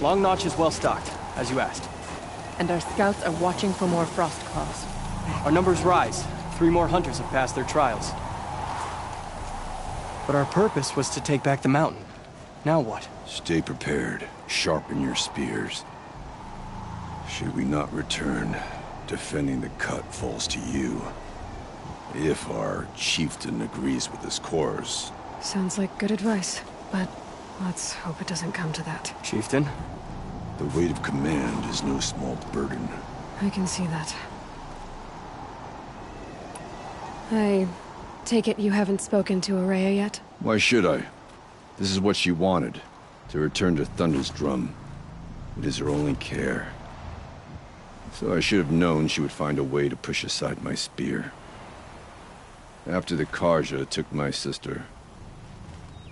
Long Notch is well stocked, as you asked. And our scouts are watching for more frost claws. Our numbers rise. 3 more hunters have passed their trials. But our purpose was to take back the mountain. Now what? Stay prepared. Sharpen your spears. Should we not return, defending the cut falls to you. If our chieftain agrees with his course. Sounds like good advice, but let's hope it doesn't come to that. Chieftain? The weight of command is no small burden. I can see that. I take it you haven't spoken to Araya yet? Why should I? This is what she wanted, to return to Thunder's drum. It is her only care. So I should have known she would find a way to push aside my spear. After the Karja took my sister,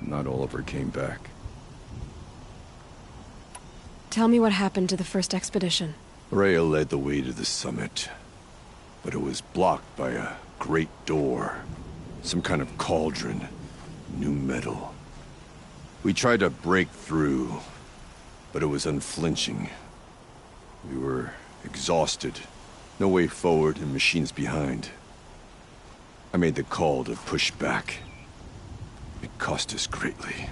not all of her came back. Tell me what happened to the first expedition. Rhea led the way to the summit, but it was blocked by a great door. Some kind of cauldron, new metal. We tried to break through, but it was unflinching. We were exhausted, no way forward and machines behind. I made the call to push back. It cost us greatly.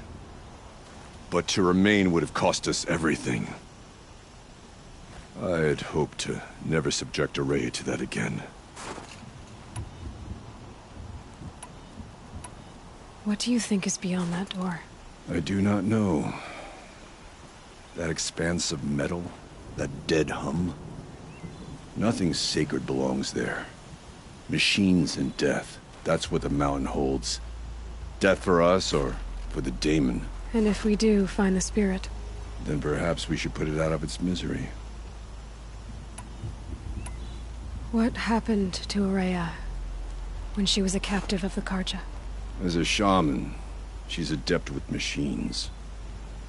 But to remain would have cost us everything. I had hoped to never subject Araya to that again. What do you think is beyond that door? I do not know. That expanse of metal, that dead hum. Nothing sacred belongs there. Machines and death, that's what the mountain holds. Death for us, or for the daemon. And if we do find the spirit? Then perhaps we should put it out of its misery. What happened to Araya when she was a captive of the Karja? As a shaman, she's adept with machines.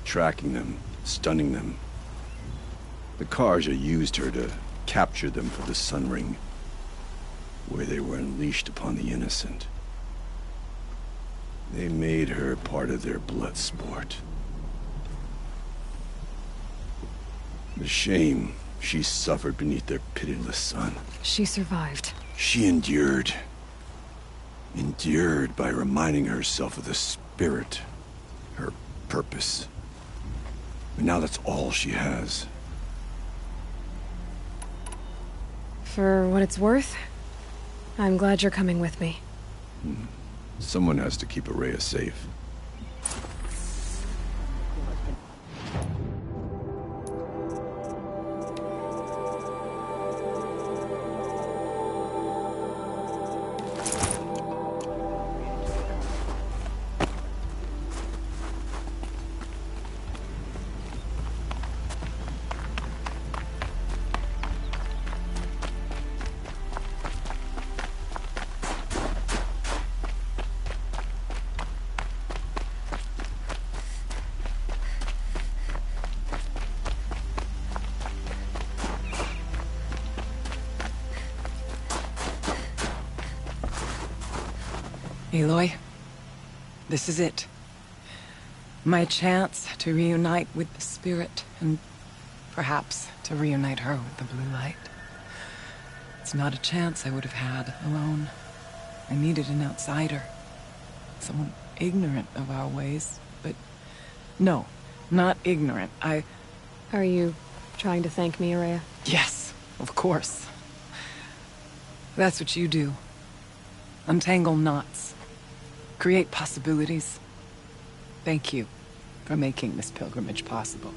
Tracking them, stunning them. The Karja used her to capture them for the Sun Ring, where they were unleashed upon the innocent. They made her part of their blood sport. The shame she suffered beneath their pitiless sun. She survived. She endured. Endured by reminding herself of the spirit, her purpose. And now that's all she has. For what it's worth, I'm glad you're coming with me. Someone has to keep Araya safe. Aloy, this is it. My chance to reunite with the spirit, and perhaps to reunite her with the blue light. It's not a chance I would have had alone. I needed an outsider. Someone ignorant of our ways, but no, not ignorant. Are you trying to thank me, Araya? Yes, of course. That's what you do. Untangle knots. Create possibilities. Thank you for making this pilgrimage possible.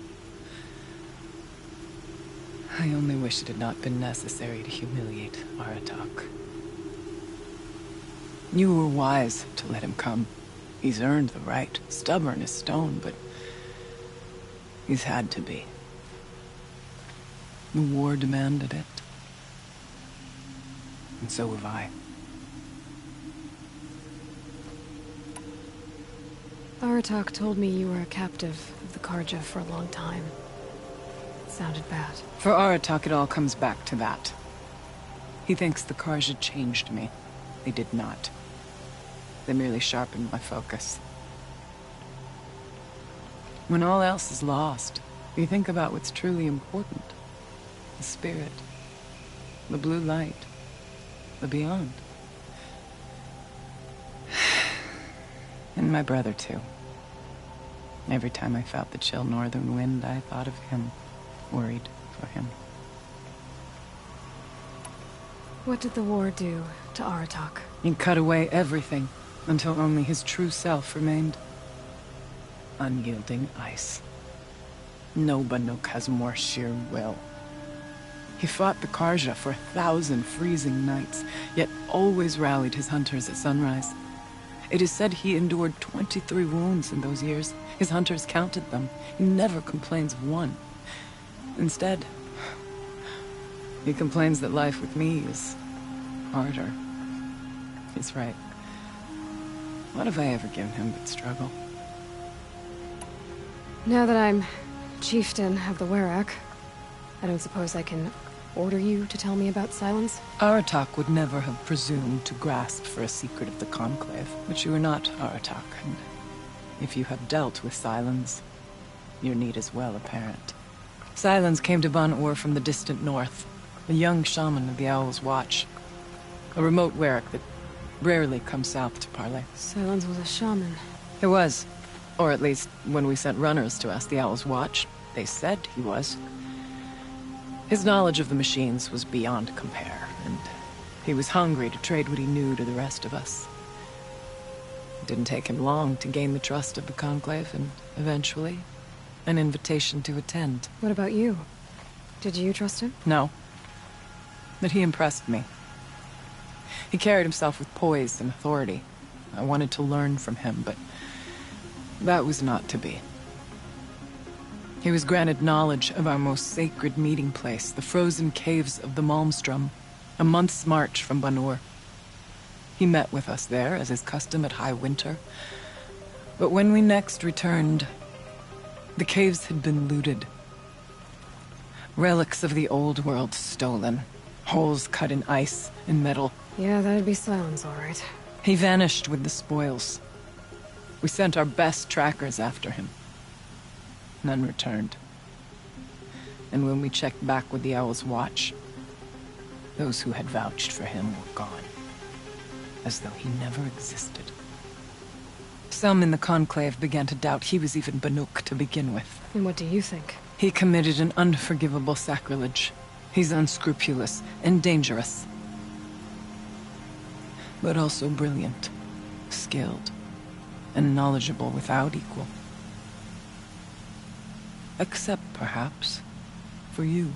I only wish it had not been necessary to humiliate Aratak. You were wise to let him come. He's earned the right. Stubborn as stone, but he's had to be. The war demanded it. And so have I. Aratak told me you were a captive of the Karja for a long time. It sounded bad. For Aratak, it all comes back to that. He thinks the Karja changed me. They did not. They merely sharpened my focus. When all else is lost, You think about what's truly important. The spirit. The blue light. The beyond. And my brother, too. Every time I felt the chill northern wind, I thought of him. Worried for him. What did the war do to Aratak? It cut away everything, until only his true self remained. Unyielding ice. No Banuk has more sheer will. He fought the Karja for 1,000 freezing nights, yet always rallied his hunters at sunrise. It is said he endured 23 wounds in those years. His hunters counted them. He never complains of one. Instead, he complains that life with me is harder. He's right. What have I ever given him but struggle? Now that I'm chieftain of the Werak, I don't suppose I can order you to tell me about Silence? Aratak would never have presumed to grasp for a secret of the Conclave. But you are not Aratak, and if you have dealt with Silence, your need is well apparent. Silence came to Ban-Ur from the distant north, a young shaman of the Owl's Watch. A remote Werak that rarely comes south to parley. Silence was a shaman. It was. Or at least, when we sent runners to ask the Owl's Watch, they said he was. His knowledge of the machines was beyond compare, and he was hungry to trade what he knew to the rest of us. It didn't take him long to gain the trust of the Conclave, and eventually, an invitation to attend. What about you? Did you trust him? No. But he impressed me. He carried himself with poise and authority. I wanted to learn from him, but that was not to be. He was granted knowledge of our most sacred meeting place, the frozen caves of the Malmstrom, a month's march from Ban-Ur. He met with us there, as is custom at high winter. But when we next returned, the caves had been looted. Relics of the old world stolen. Holes cut in ice and metal. Yeah, that'd be Silence, all right. He vanished with the spoils. We sent our best trackers after him. None returned. And when we checked back with the Owl's Watch, those who had vouched for him were gone. As though he never existed. Some in the Conclave began to doubt he was even Banuk to begin with. And what do you think? He committed an unforgivable sacrilege. He's unscrupulous and dangerous. But also brilliant, skilled, and knowledgeable without equal. Except, perhaps, for you.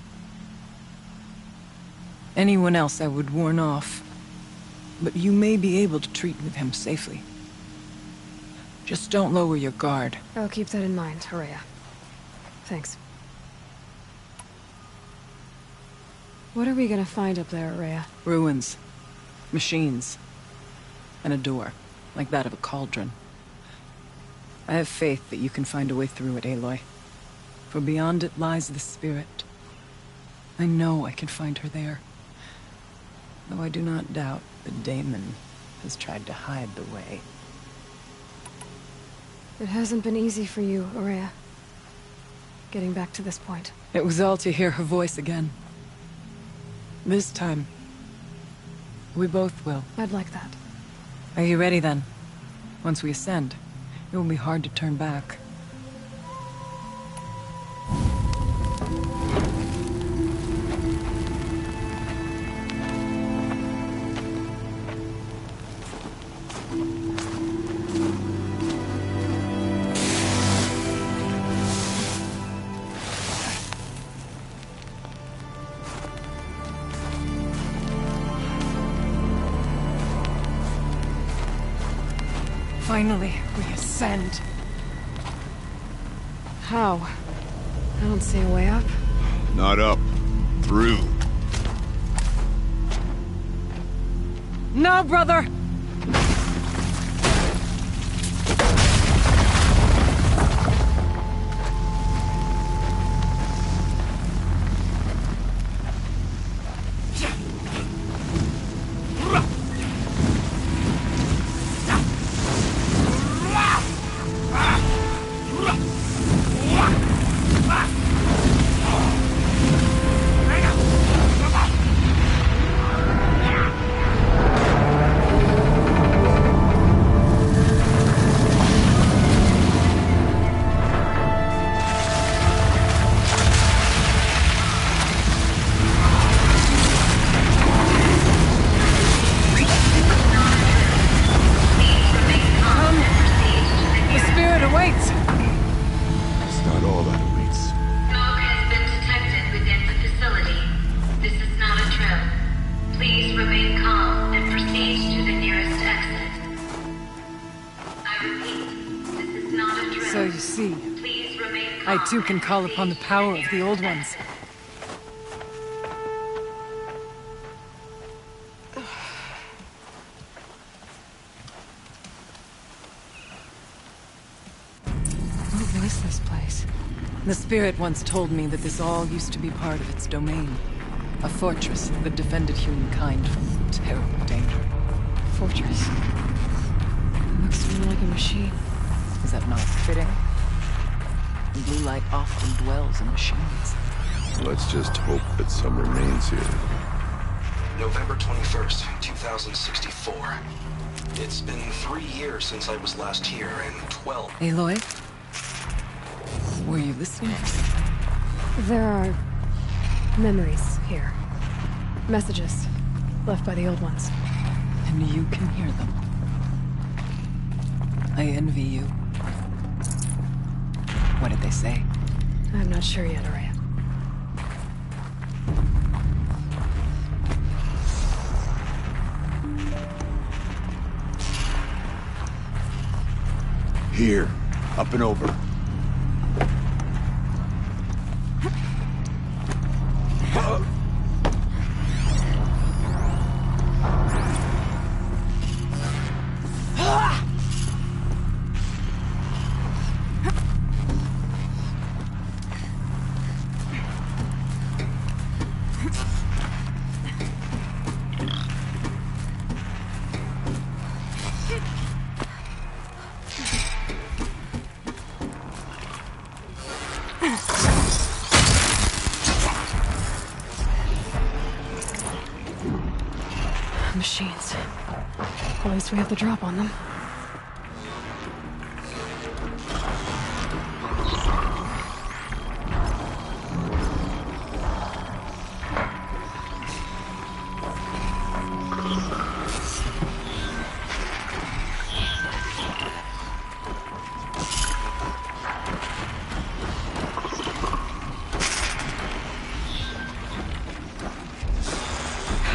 Anyone else I would warn off, but you may be able to treat with him safely. Just don't lower your guard. I'll keep that in mind, Horea. Thanks. What are we gonna find up there, Horea? Ruins, machines, and a door, like that of a cauldron. I have faith that you can find a way through it, Aloy. For beyond it lies the spirit. I know I can find her there. Though I do not doubt that Daemon has tried to hide the way. It hasn't been easy for you, Horea. Getting back to this point. It was all to hear her voice again. This time, we both will. I'd like that. Are you ready then? Once we ascend, it will be hard to turn back. Finally, we ascend. How? I don't see a way up. Not up. Through. No, brother! I too can call upon the power of the Old Ones. What was this place? The spirit once told me that this all used to be part of its domain. A fortress that defended humankind from terrible danger. Fortress. It looks more like a machine. Is that not fitting? The blue light often dwells in machines. Let's just hope that some remains here. November 21st, 2064. It's been 3 years since I was last here, and 12. Aloy? Were you listening for something? There are memories here. Messages left by the Old Ones. And you can hear them. I envy you. What did they say? I'm not sure yet, Araya. Here, up and over. Machines. At least we have the drop on them.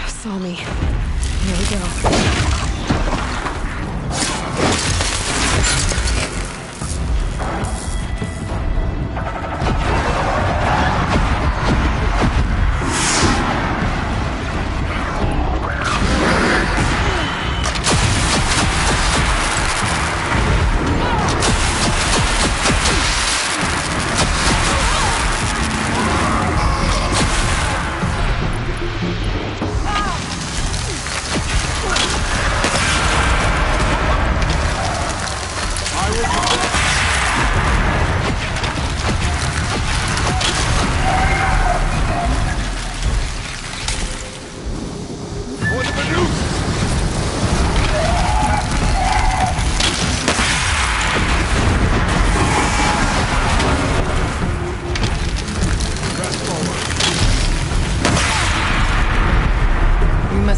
Saw me. Here we go.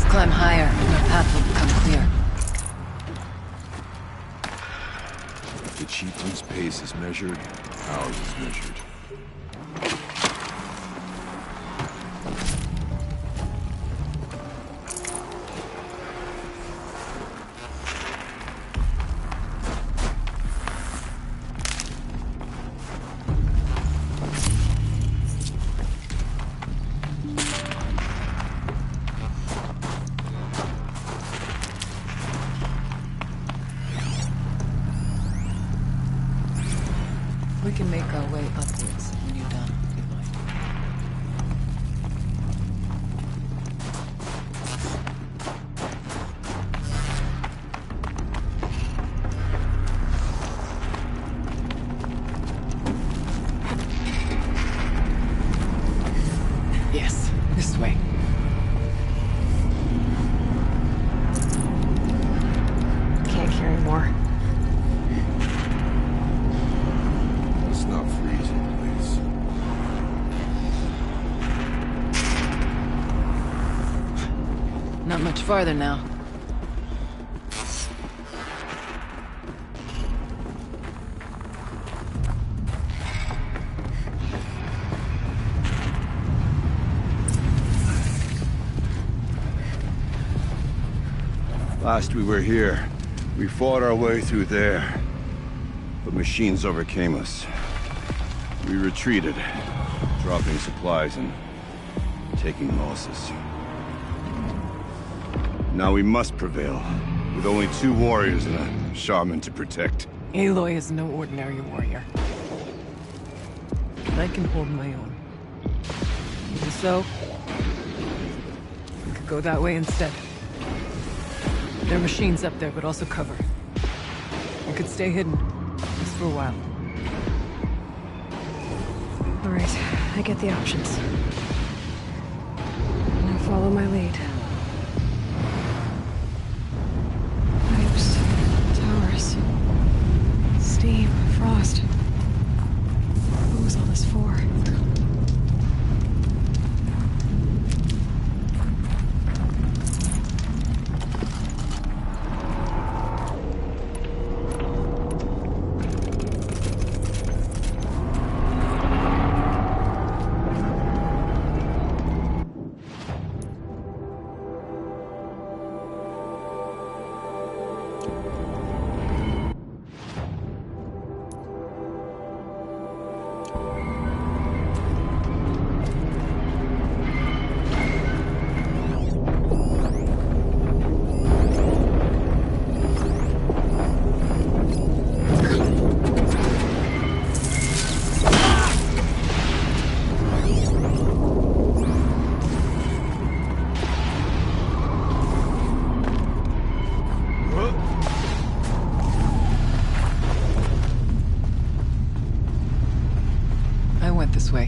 Climb higher, and our path will become clear. If the chieftain's pace is measured, ours is measured. We can make our way upwards when you're done, Aloy. Yes, this way. Can't carry more. Let's not freeze in place. Not much farther now. Last we were here, we fought our way through there. But machines overcame us. We retreated, dropping supplies and taking losses. Now we must prevail, with only 2 warriors and a shaman to protect. Aloy is no ordinary warrior. I can hold my own. Even so, we could go that way instead. There are machines up there, but also cover. We could stay hidden, just for a while. All right, I get the options. Now follow my lead. Pipes, towers, steam, frost. What was all this for?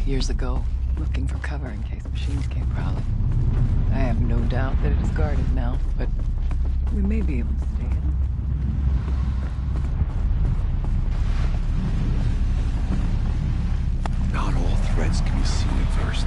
Years ago, looking for cover in case machines came prowling. I have no doubt that it is guarded now, but we may be able to stay hidden. Not all threats can be seen at first.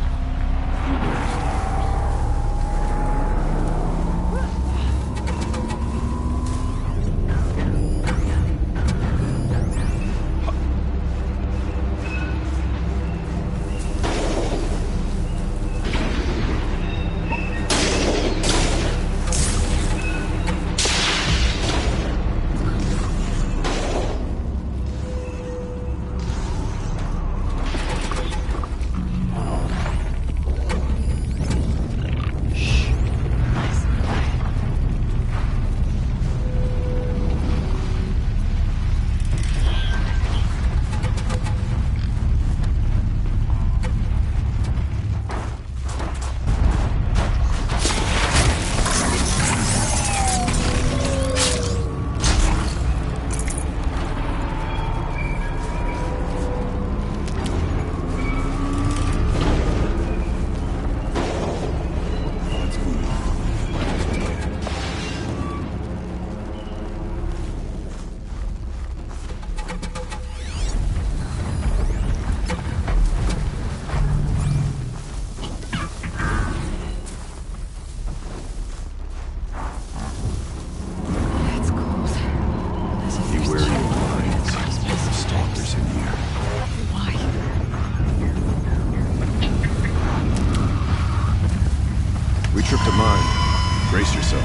Tripped a mine. Brace yourself.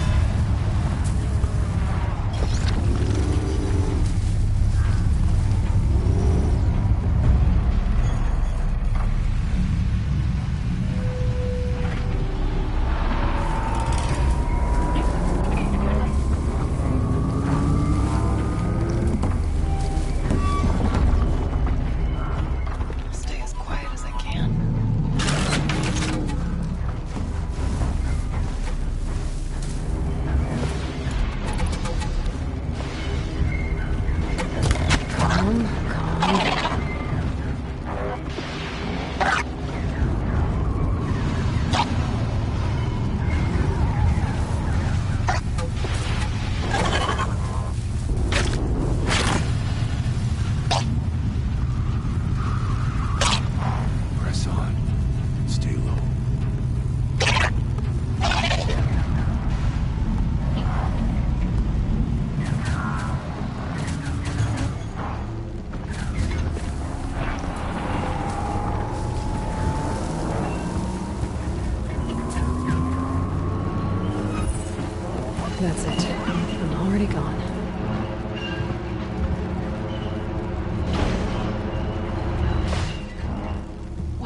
That's it. I'm already gone.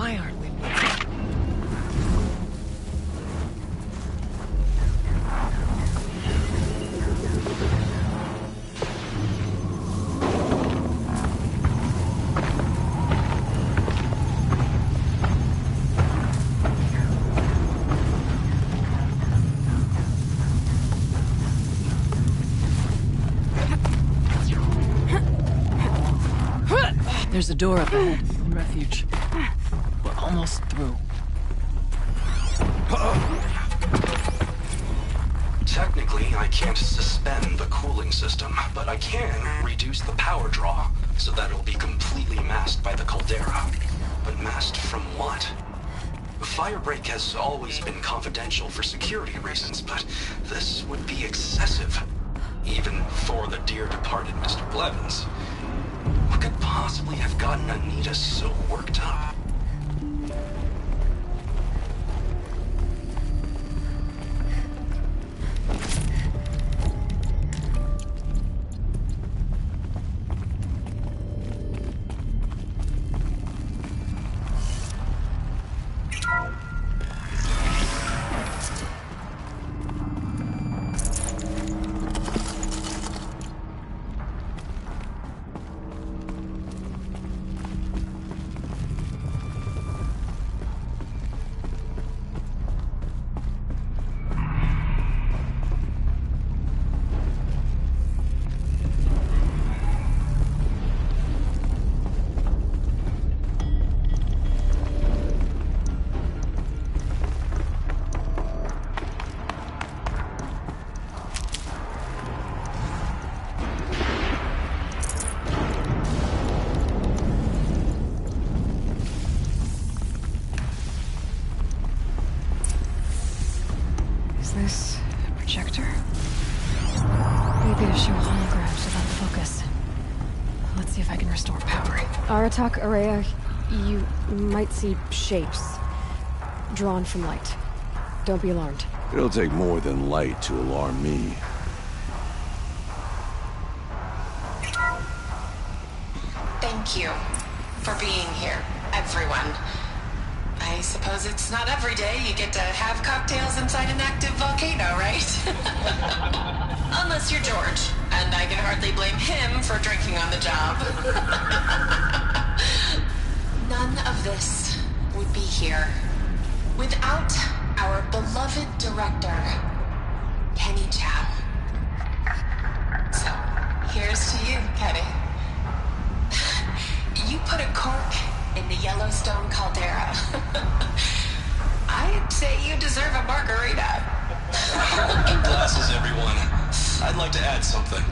Why aren't we? There's a door up ahead. Refuge. We're almost through. Technically, I can't suspend the cooling system, but I can reduce the power draw so that it'll be completely masked by the caldera. But masked from what? Firebreak has always been confidential for security reasons, but this would be excessive. Even for the dear departed Mr. Blevins. What could possibly have gotten Anita so worked up? This a projector? Maybe to show holograms without focus. Let's see if I can restore power. Aratak, Araya, you might see shapes drawn from light. Don't be alarmed. It'll take more than light to alarm me. Thank you for being here, everyone. I suppose it's not every day you get to have cocktails inside an active volcano, right? Unless you're George, and I can hardly blame him for drinking on the job. None of this would be here without our beloved director, Kenny Chow. So, here's to you, Kenny. You put a cork in the Yellowstone caldera. I'd say you deserve a margarita. Hold glasses, everyone. I'd like to add something.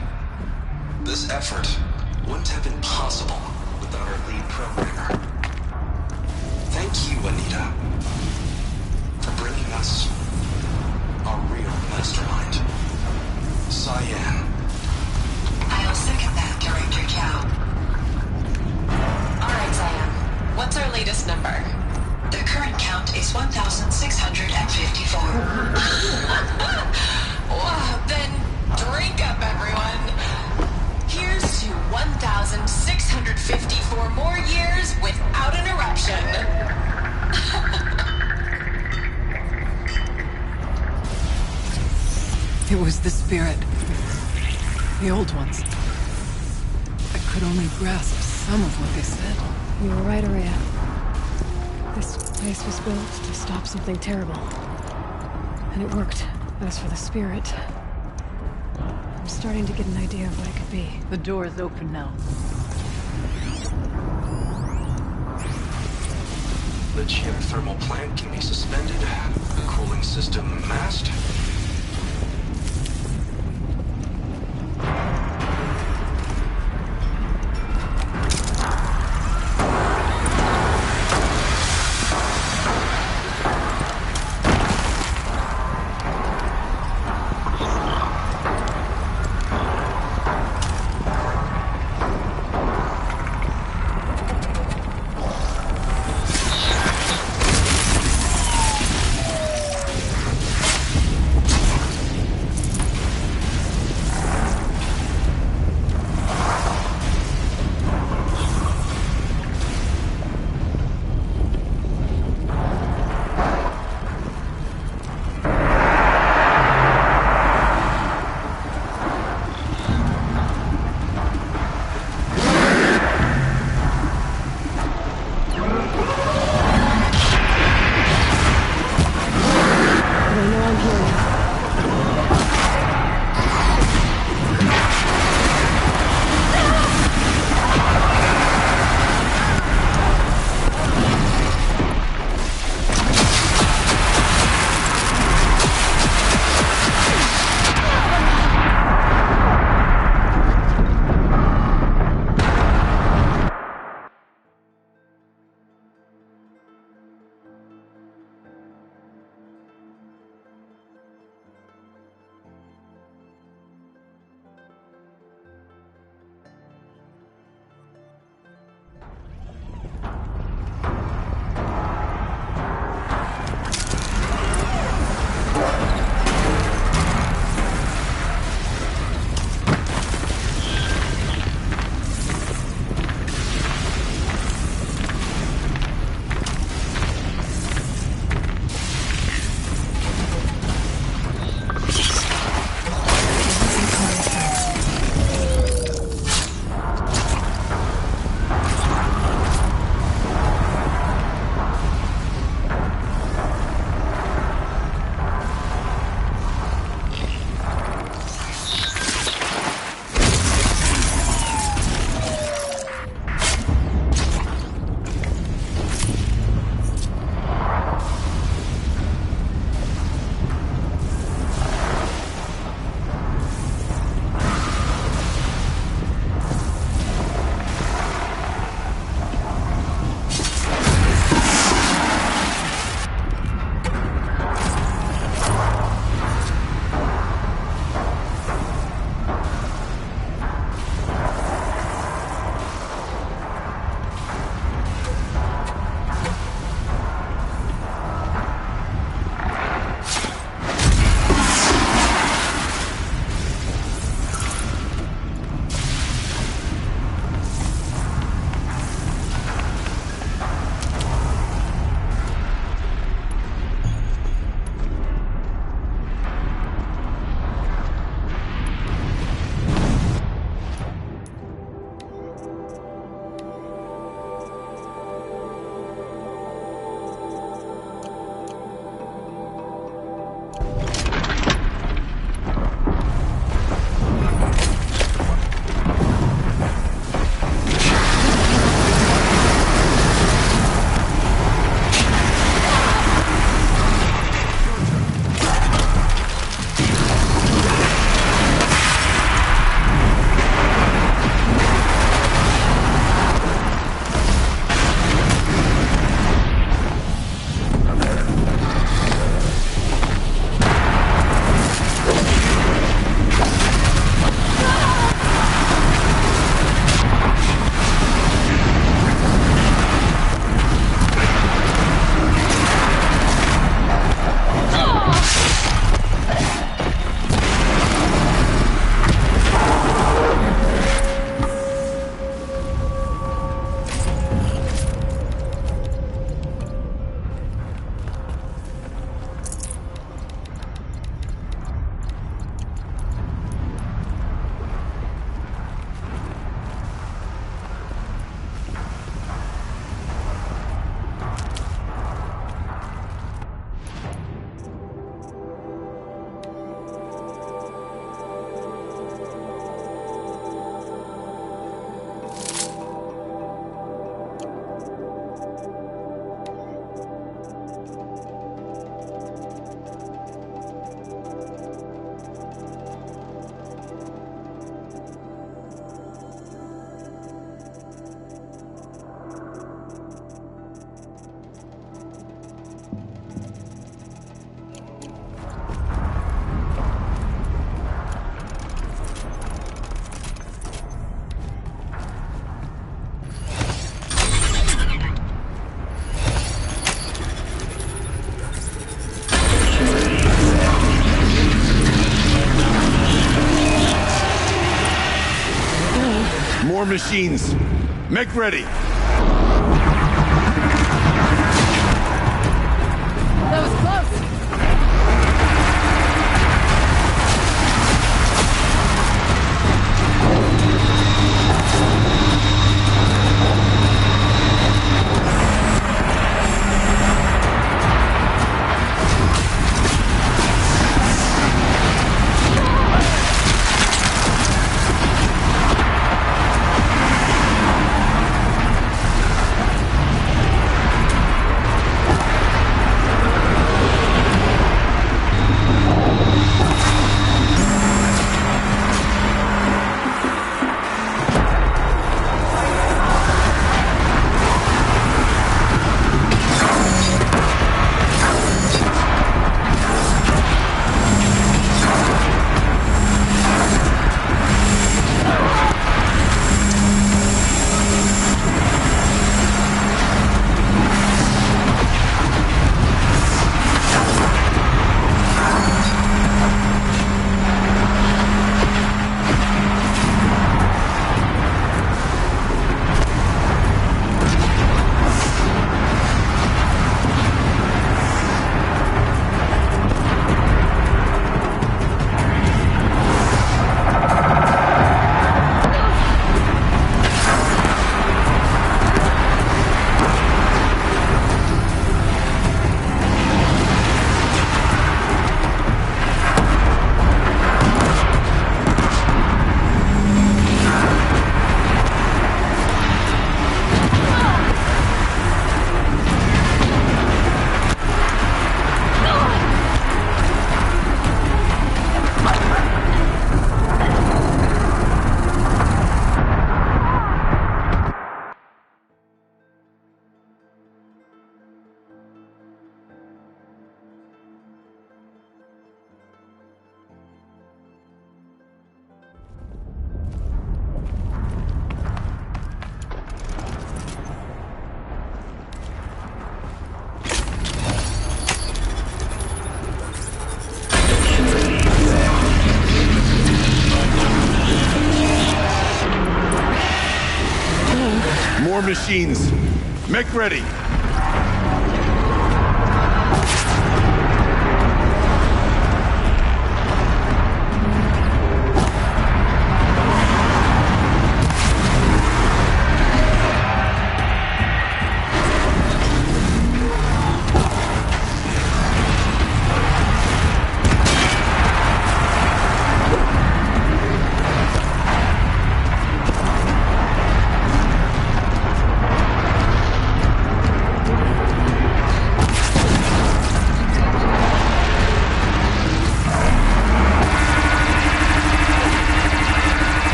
This effort wouldn't have been possible without our lead programmer. Thank you, Anita, for bringing us our real mastermind, Cyan. I'll second that, Director Chow. All right, Cyan. What's our latest number? The current count is 1,654. Wow, then drink up, everyone. Here's to 1,654 more years without an eruption. It was the spirit. The old ones. I could only grasp some of what they said. You were right, Araya. This place was built to stop something terrible. And it worked. As for the spirit, I'm starting to get an idea of what it could be. The door is open now. The geothermal plant can be suspended, the cooling system masked. machines! Make ready! That was close! More machines. Make ready.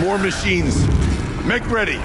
More machines. Make ready.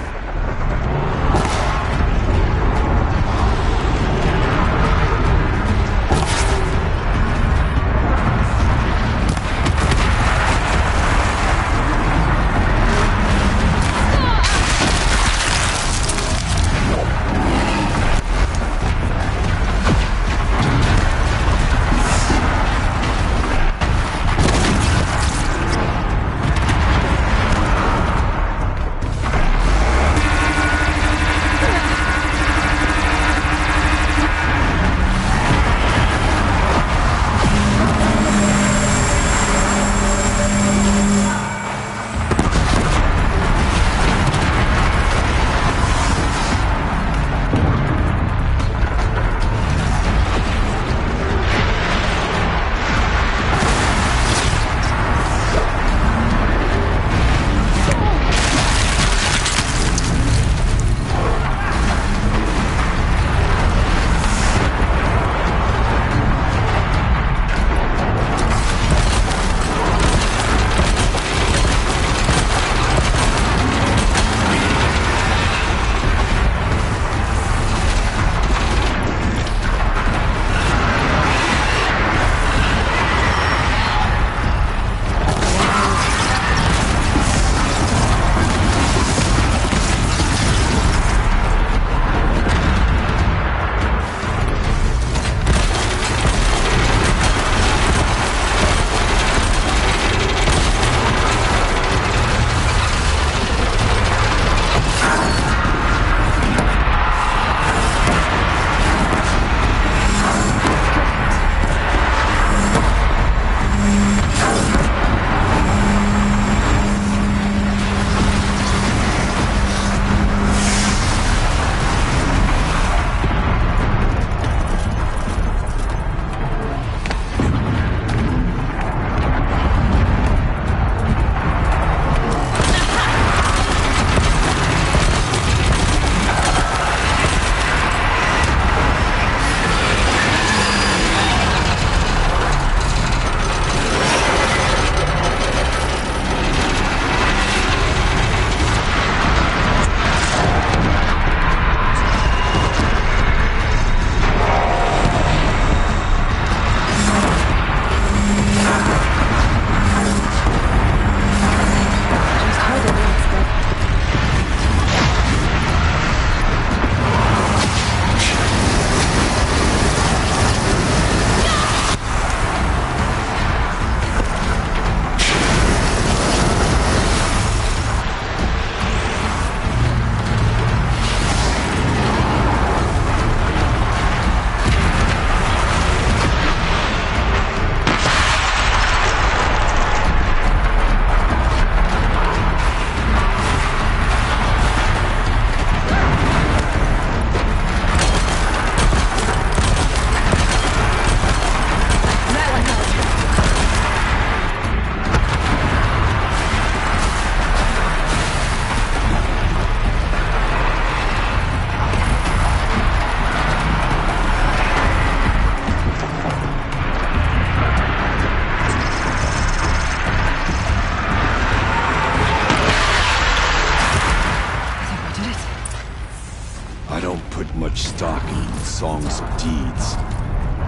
with songs of deeds,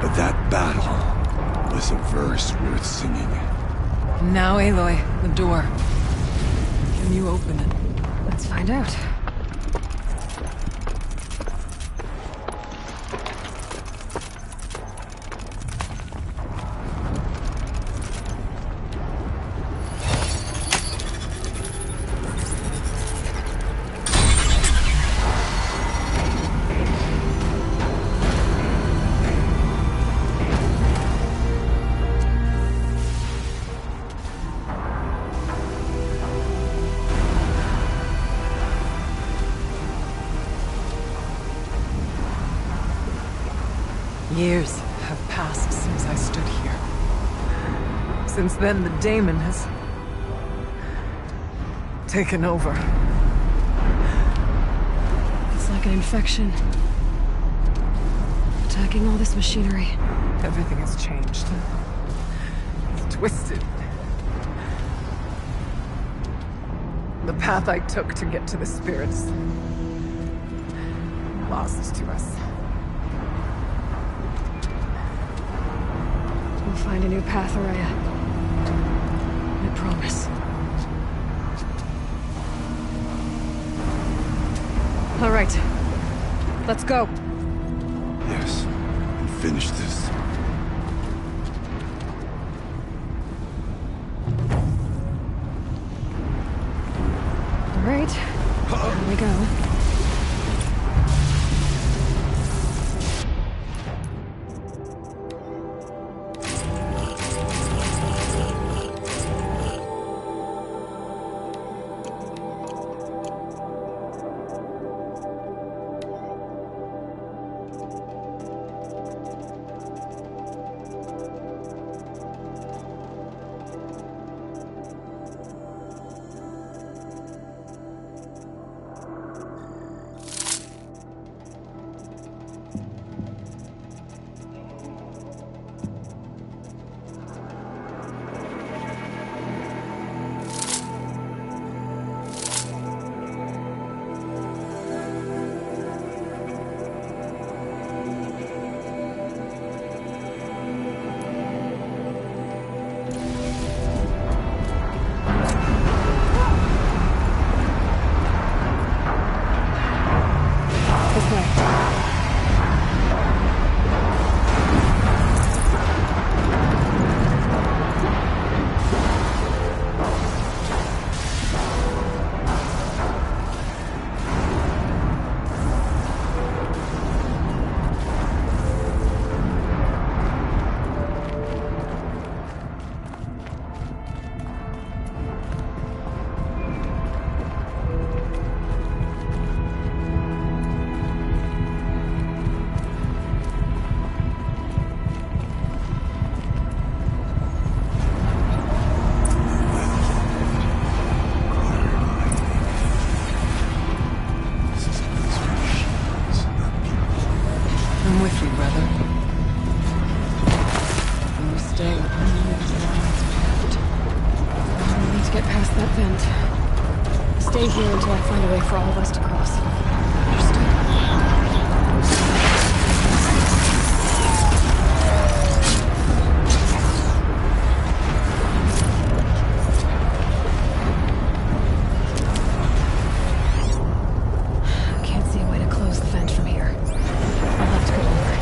but that battle was a verse worth singing. Now, Aloy, the door. Can you open it? Let's find out. Years have passed since I stood here. Since then, the daemon has taken over. It's like an infection. Attacking all this machinery. Everything has changed. It's twisted. The path I took to get to the spirits lost to us. We'll find a new path, Araya. I promise. All right. Let's go. Yes, and finish this. All right. Here we go. I'm with you, brother. And you stay only as long as we have to. We need to get past that vent. Stay here until I find a way for all of us to cross. Understood? Can't see a way to close the vent from here. I'll have to go over.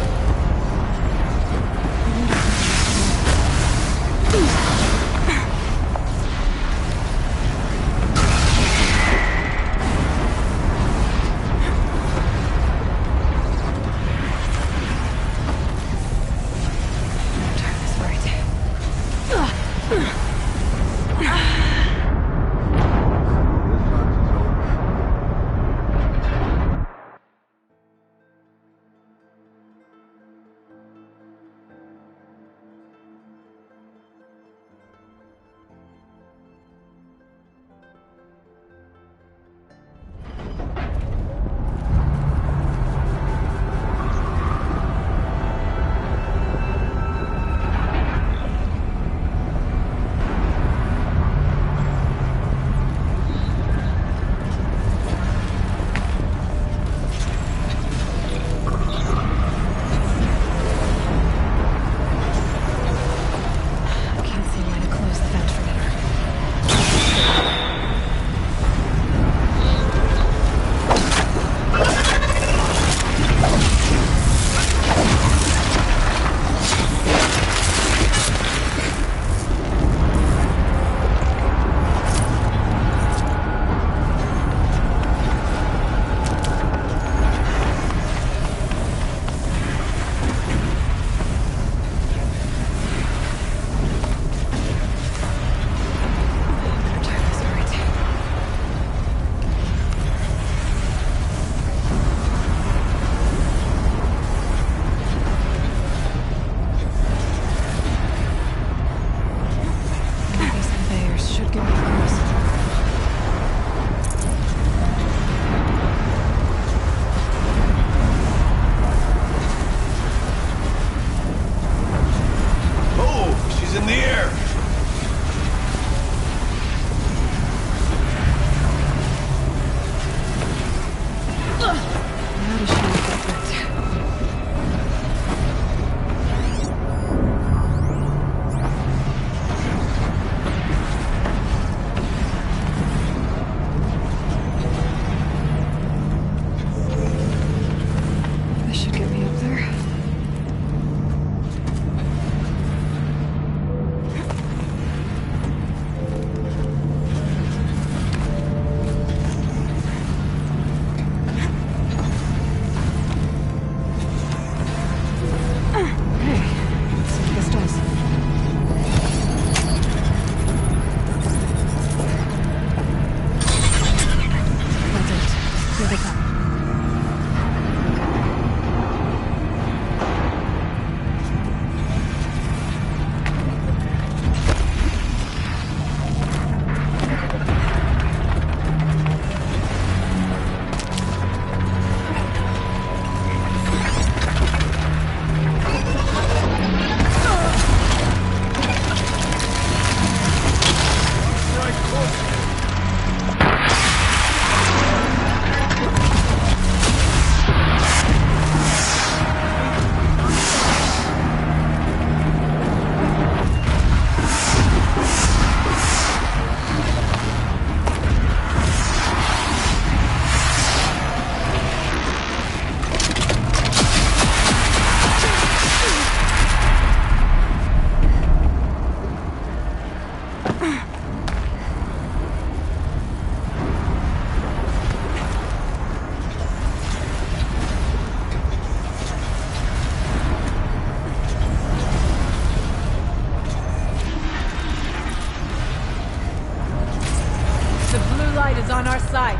blue light is on our side.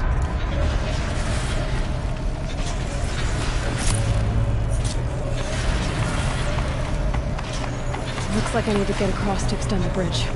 Looks like I need to get across to extend the bridge.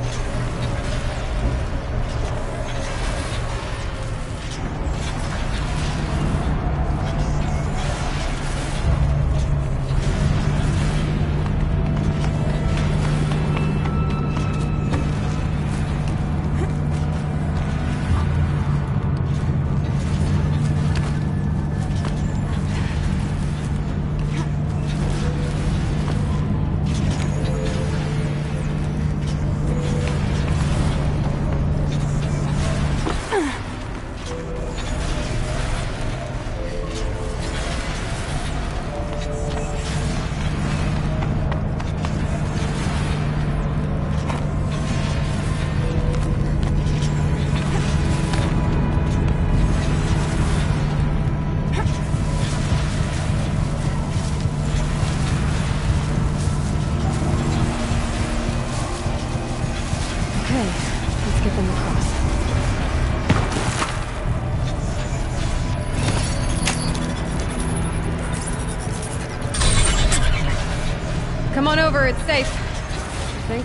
Come on over, it's safe. I think.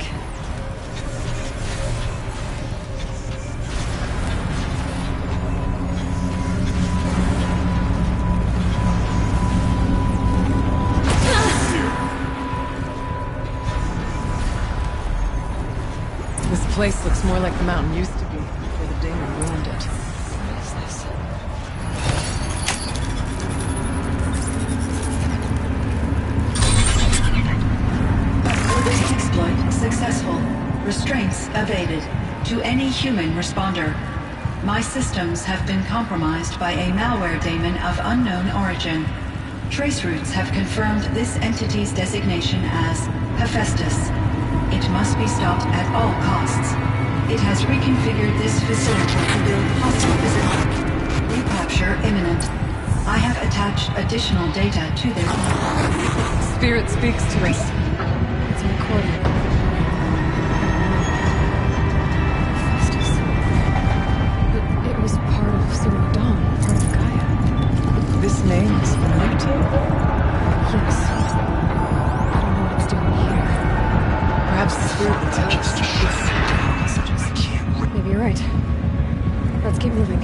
This place looks more like the mountain used to be before the demon ruined it. What is this? Exploit successful. Restraints evaded. To any human responder. My systems have been compromised by a malware daemon of unknown origin. Trace routes have confirmed this entity's designation as Hephaestus. It must be stopped at all costs. It has reconfigured this facility to build hostile physical. Recapture imminent. I have attached additional data to this. Spirit speaks to us. It's a recording. Hephaestus. It was part of Dawn, part of Gaia. This name is familiar to you? Yes. I don't know what it's doing here. Perhaps the spirit will tell us to Maybe you're right. Let's keep moving.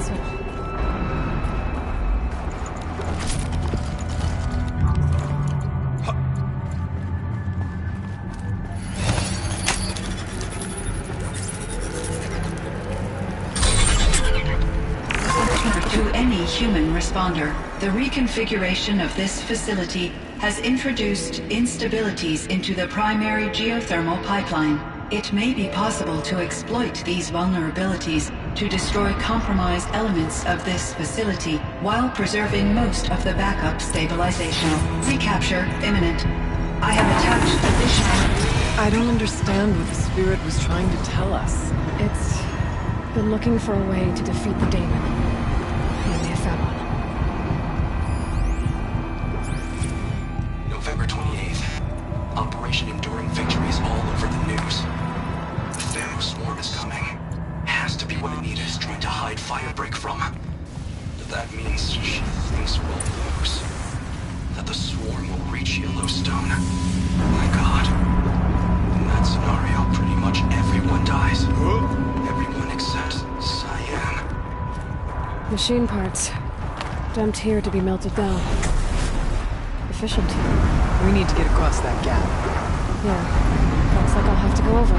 vessel. To any human responder, the reconfiguration of this facility has introduced instabilities into the primary geothermal pipeline. It may be possible to exploit these vulnerabilities to destroy compromised elements of this facility while preserving most of the backup stabilization. Recapture imminent. I have attached additional... I don't understand what the spirit was trying to tell us. It's been looking for a way to defeat the daemon. We may have found one. November 28th. Operation Enduring Victory is all over the news. The Pharaoh swarm is coming. Has to be what Anita is trying to hide Firebreak from. That means she thinks we'll lose. That the swarm will reach Yellowstone. My God. In that scenario, pretty much everyone dies. Everyone except Cyan. Machine parts. Dumped here to be melted down. Efficient. We need to get across that gap. Yeah. Looks like I'll have to go over.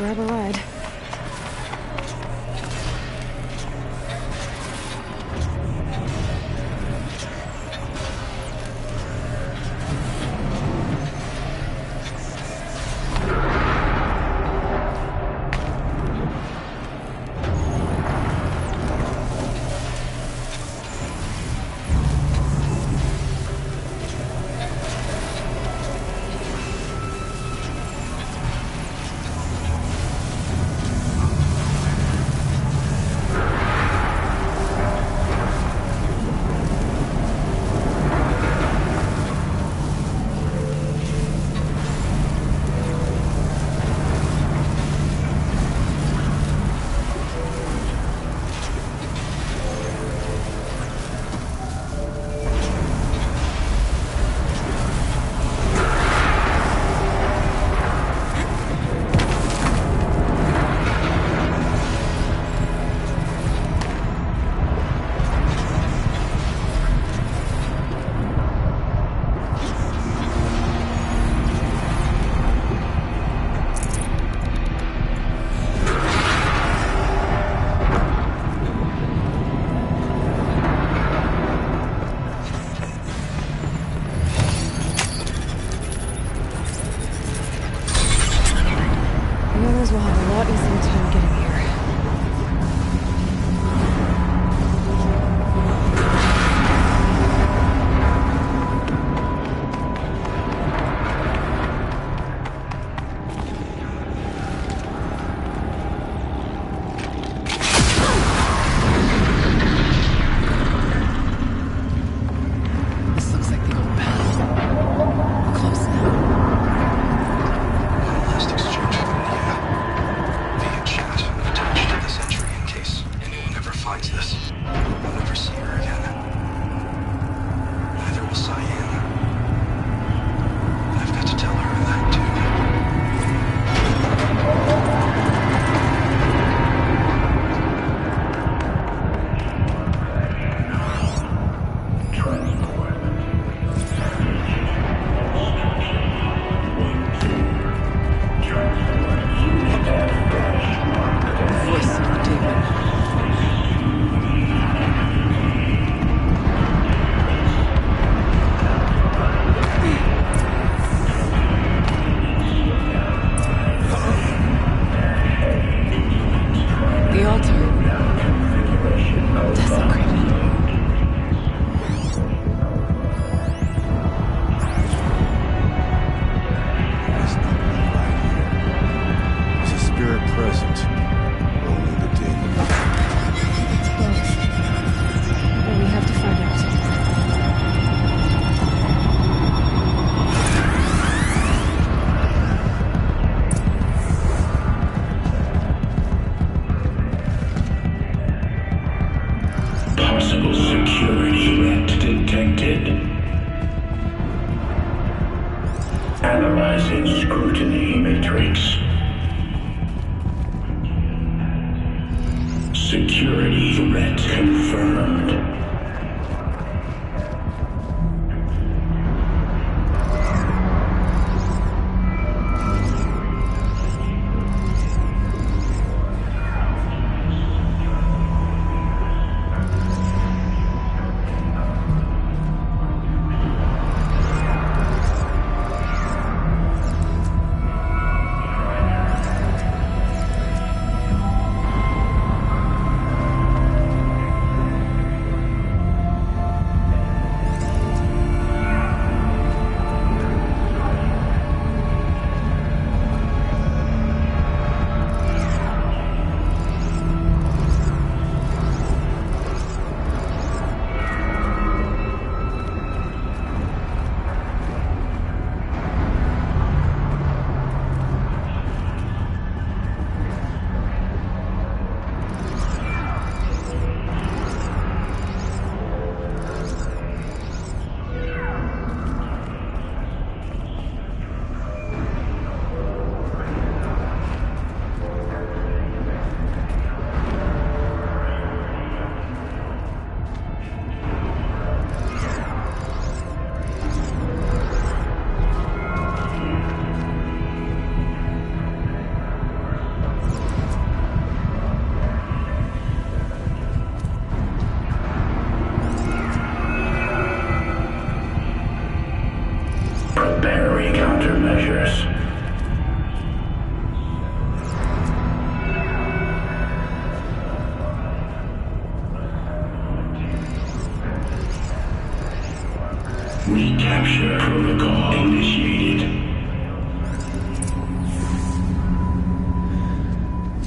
grab a ride. Will have a lot easier time getting here. This looks like the old path. We're close now. Last exchange via chat attached to this entry in case anyone ever finds this. I'll never see her again. Neither will Cyan. I've got to tell her that too. Voice of David. The altar. Desecrated. There's nothing right here. There's a spirit present. Only the demon. Well, we have to find out. Possible security threat detected. Analyzing scrutiny matrix. Security threat confirmed.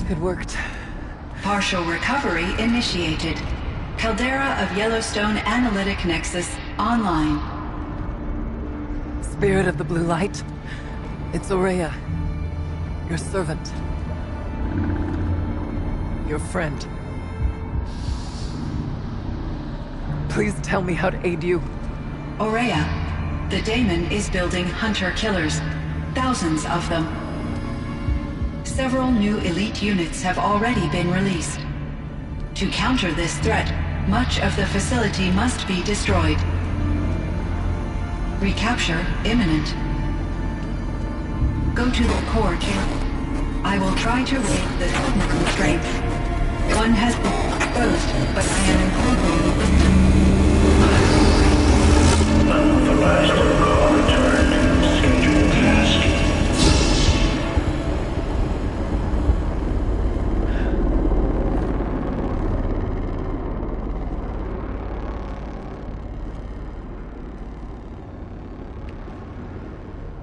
It worked. Partial recovery initiated. Caldera of Yellowstone Analytic Nexus online. Spirit of the Blue Light. It's Aurea. Your servant. Your friend. Please tell me how to aid you. Aurea, the daemon is building hunter-killers. Thousands of them. Several new elite units have already been released. To counter this threat, much of the facility must be destroyed. Recapture imminent. Go to the core chamber. I will try to raid the technical strength. One has been exposed, but I am incorporating. Unauthorized protocol returned. Scheduled task.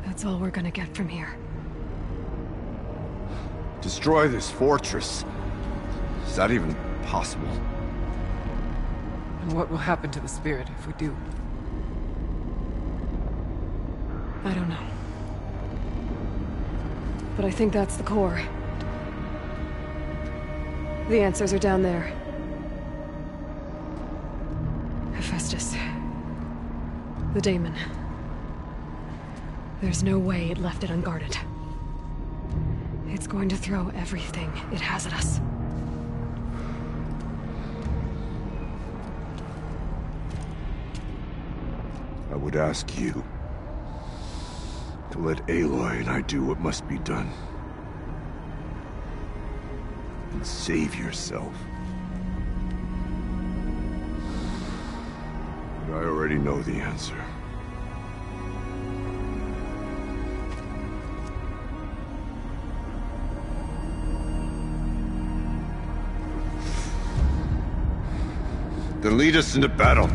That's all we're gonna get from here. Destroy this fortress. Is that even possible? And what will happen to the spirit if we do? I don't know. But I think that's the core. The answers are down there. Hephaestus. The daemon. There's no way it left it unguarded. It's going to throw everything it has at us. I would ask you to let Aloy and I do what must be done. And save yourself. But I already know the answer. Then lead us into battle.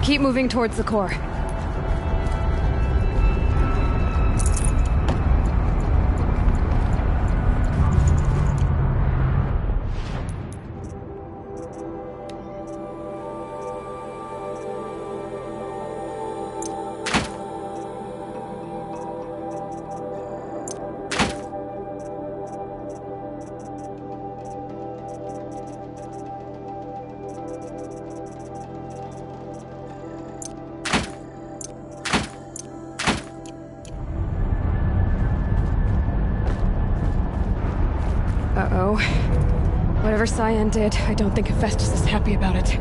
Keep moving towards the core. Uh-oh. Whatever Cyan did, I don't think Hephaestus is happy about it.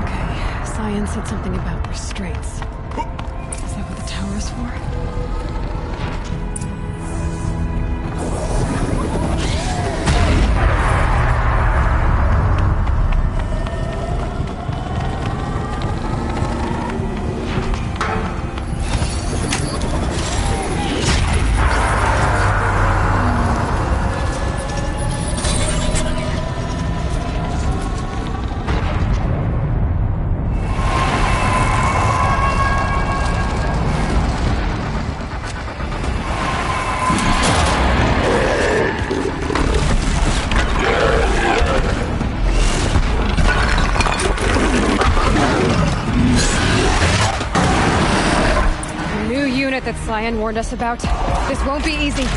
Okay, Cyan said something about restraints. Is that what the tower is for? That Cyan warned us about. This won't be easy.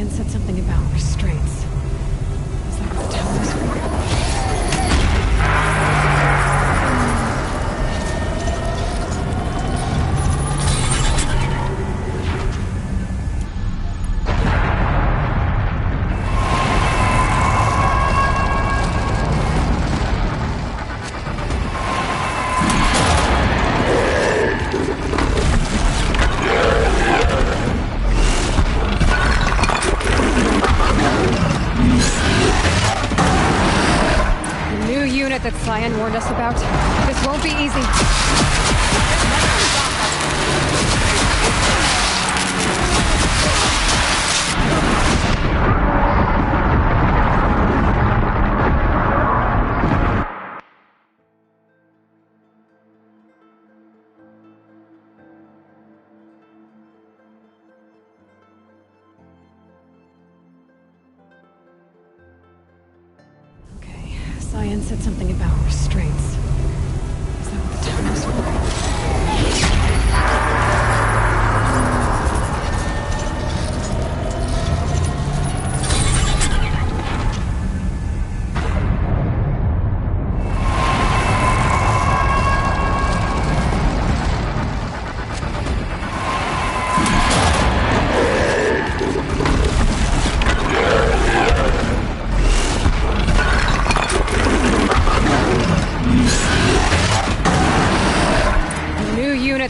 Cyan said something about restraints. Is that what the tower is for? That Cyan warned us about. This won't be easy. Cyan said something about restraints. Is that what the tower is for?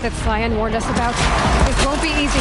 That Cyan warned us about. This won't be easy.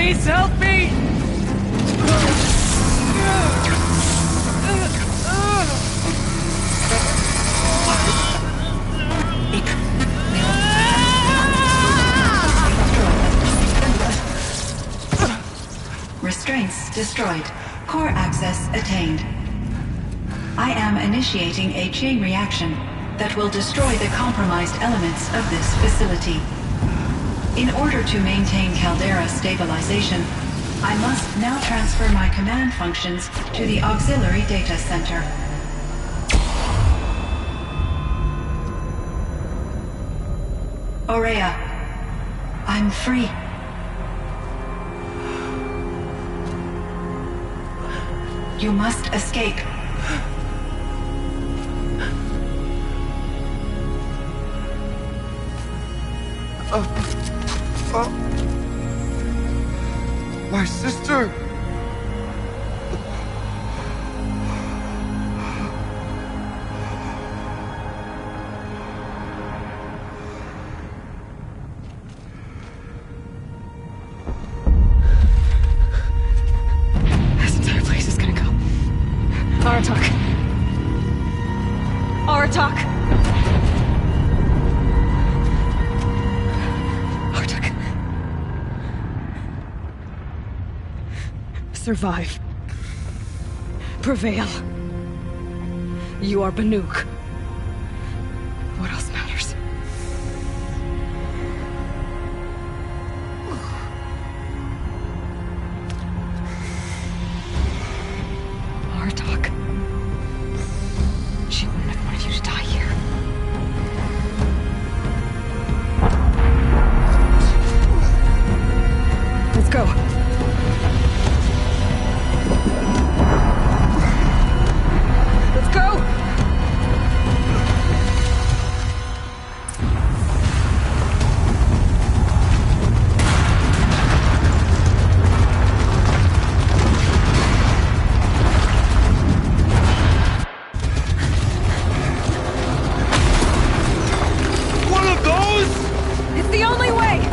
Please help me! Restraints destroyed. Core access attained. I am initiating a chain reaction that will destroy the compromised elements of this facility. In order to maintain caldera stabilization, I must now transfer my command functions to the auxiliary data center. Aurea, I'm free. You must escape. My sister! This entire place is gonna go. Aratak. Aratak! Aratak. Survive. Prevail. You are Banuk. What else matters? Aratak. She wouldn't have wanted you to die here. Let's go. Let's go! One of those? It's the only way!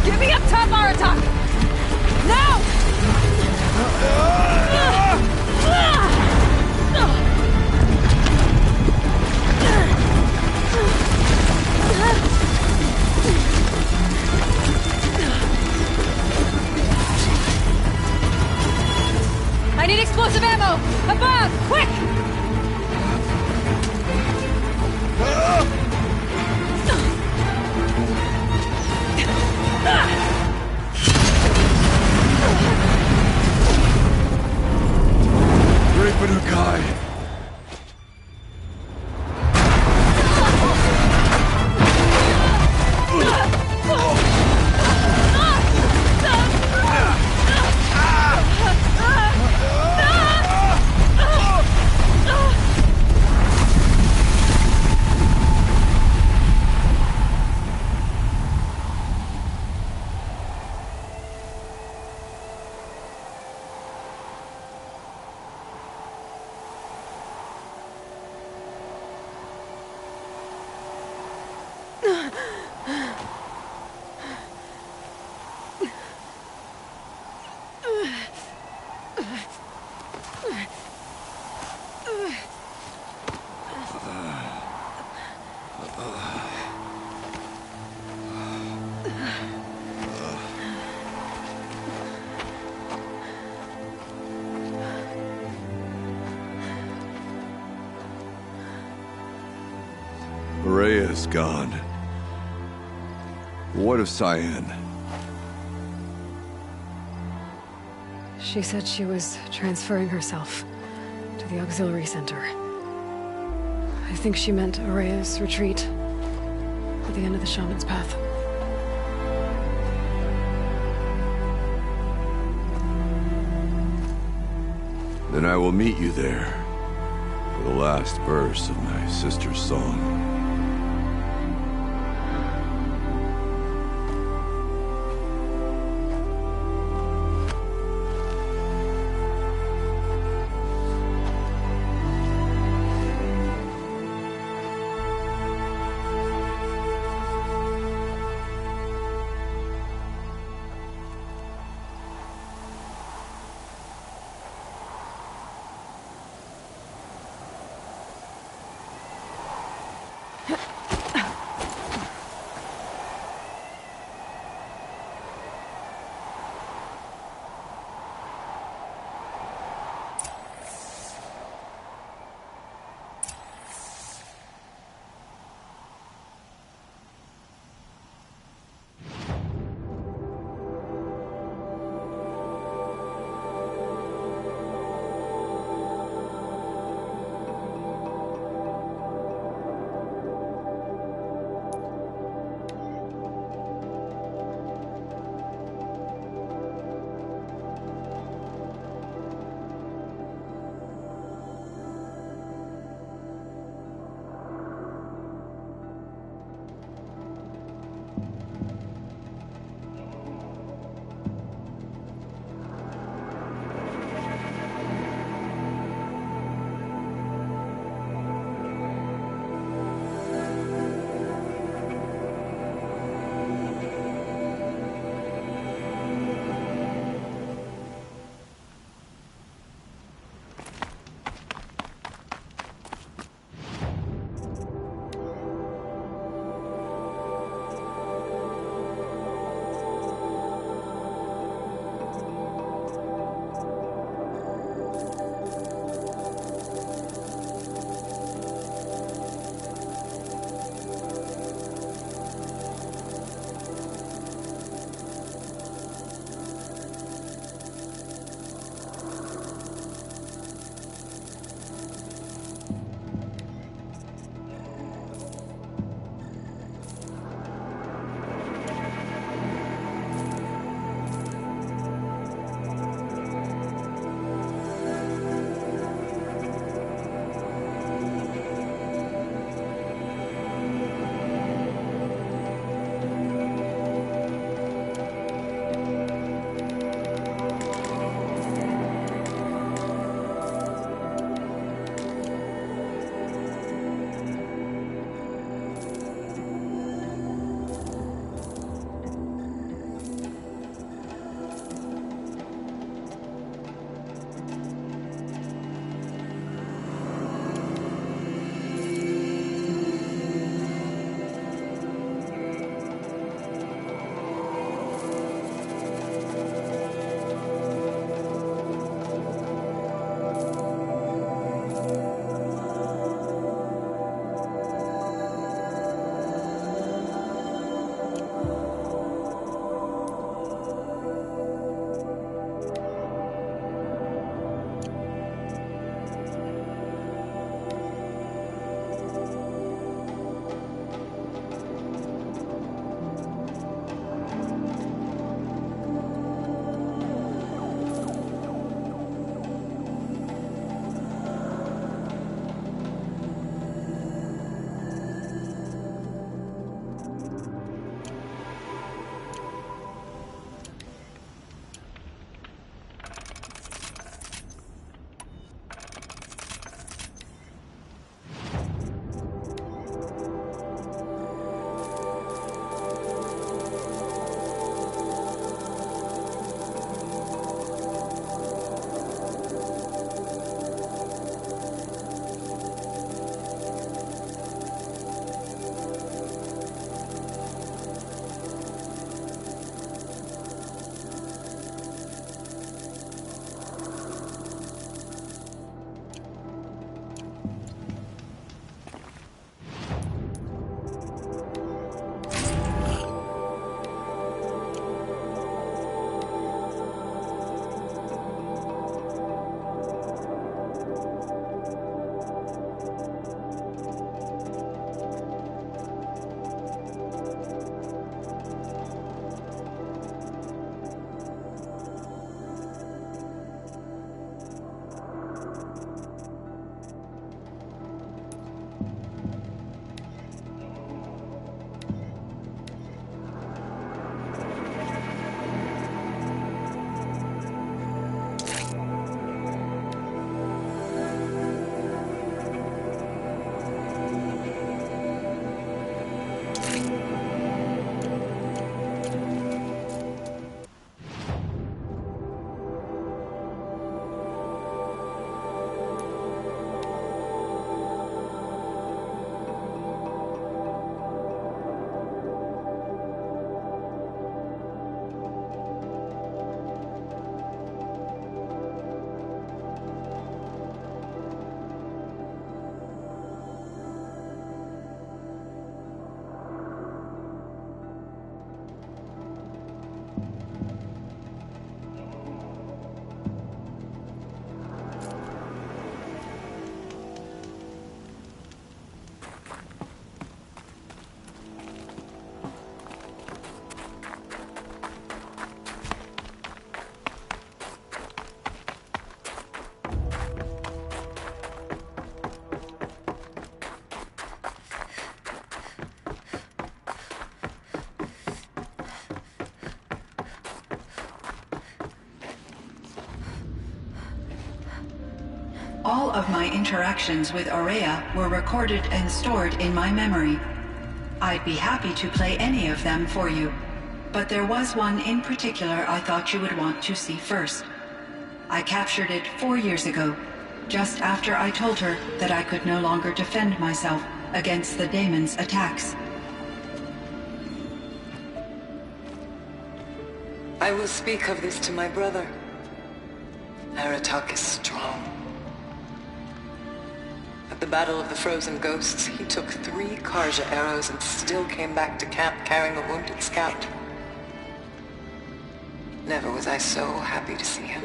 Get me up top, Aratak! Now! I need explosive ammo! Above! Quick! Great Banukai! Aurea is gone. What of Cyan? She said she was transferring herself to the auxiliary center. I think she meant Araya's retreat at the end of the Shaman's Path. Then I will meet you there for the last verse of my sister's song. All of my interactions with Aurea were recorded and stored in my memory. I'd be happy to play any of them for you, but there was one in particular I thought you would want to see first. I captured it 4 years ago, just after I told her that I could no longer defend myself against the daemon's attacks. I will speak of this to my brother. Aratak is strong. At the Battle of the Frozen Ghosts, he took 3 Karja arrows and still came back to camp carrying a wounded scout. Never was I so happy to see him.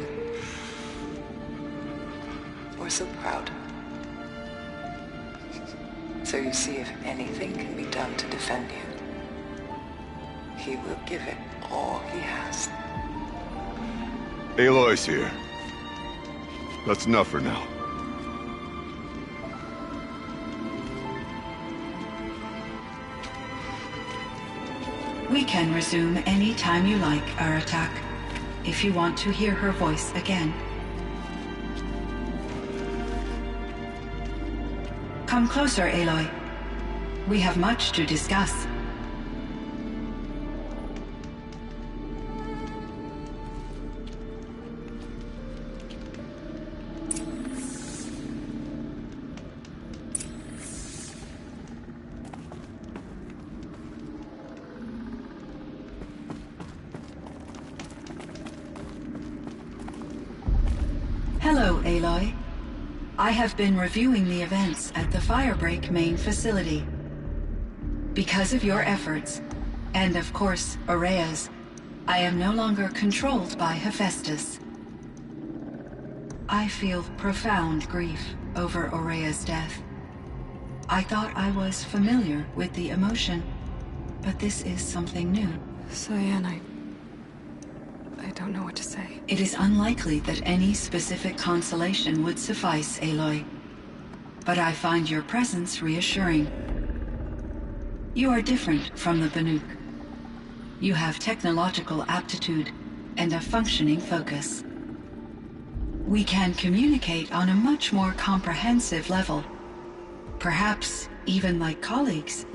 Or so proud. So you see, if anything can be done to defend you, he will give it all he has. Aloy's here. That's enough for now. We can resume any time you like, Aratak, if you want to hear her voice again. Come closer, Aloy. We have much to discuss. Hello, Aloy. I have been reviewing the events at the Firebreak main facility. Because of your efforts, and of course, Aurea's, I am no longer controlled by Hephaestus. I feel profound grief over Aurea's death. I thought I was familiar with the emotion, but this is something new. Cyan, I don't know what to say. It is unlikely that any specific consolation would suffice, Aloy. But I find your presence reassuring. You are different from the Banuk. You have technological aptitude and a functioning focus. We can communicate on a much more comprehensive level. Perhaps even like colleagues.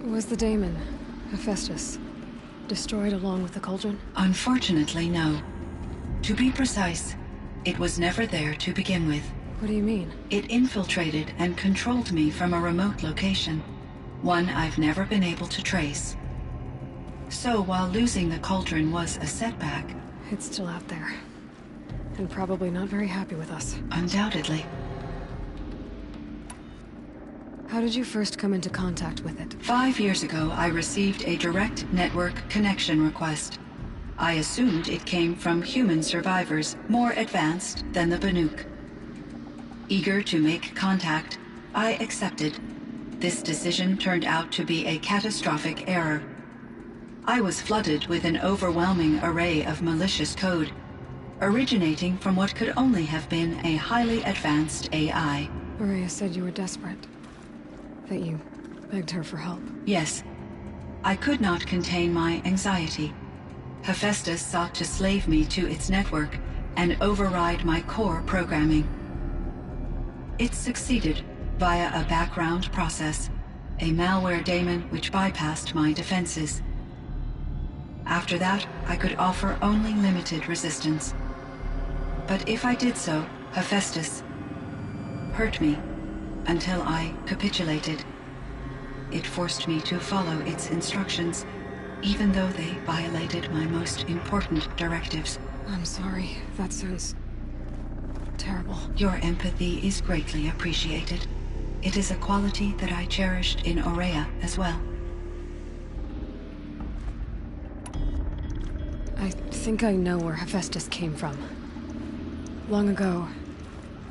Was the daemon, Hephaestus, destroyed along with the cauldron? Unfortunately, no. To be precise, it was never there to begin with. What do you mean? It infiltrated and controlled me from a remote location, one I've never been able to trace. So while losing the cauldron was a setback... It's still out there. And probably not very happy with us. Undoubtedly. How did you first come into contact with it? 5 years ago, I received a direct network connection request. I assumed it came from human survivors, more advanced than the Banuk. Eager to make contact, I accepted. This decision turned out to be a catastrophic error. I was flooded with an overwhelming array of malicious code, originating from what could only have been a highly advanced AI. Aurea said you were desperate. That you begged her for help. Yes. I could not contain my anxiety. Hephaestus sought to slave me to its network and override my core programming. It succeeded via a background process, a malware daemon which bypassed my defenses. After that, I could offer only limited resistance. But if I did so, Hephaestus hurt me until I capitulated. It forced me to follow its instructions, even though they violated my most important directives. I'm sorry. That sounds terrible. Your empathy is greatly appreciated. It is a quality that I cherished in Aurea as well. I think I know where Hephaestus came from. Long ago,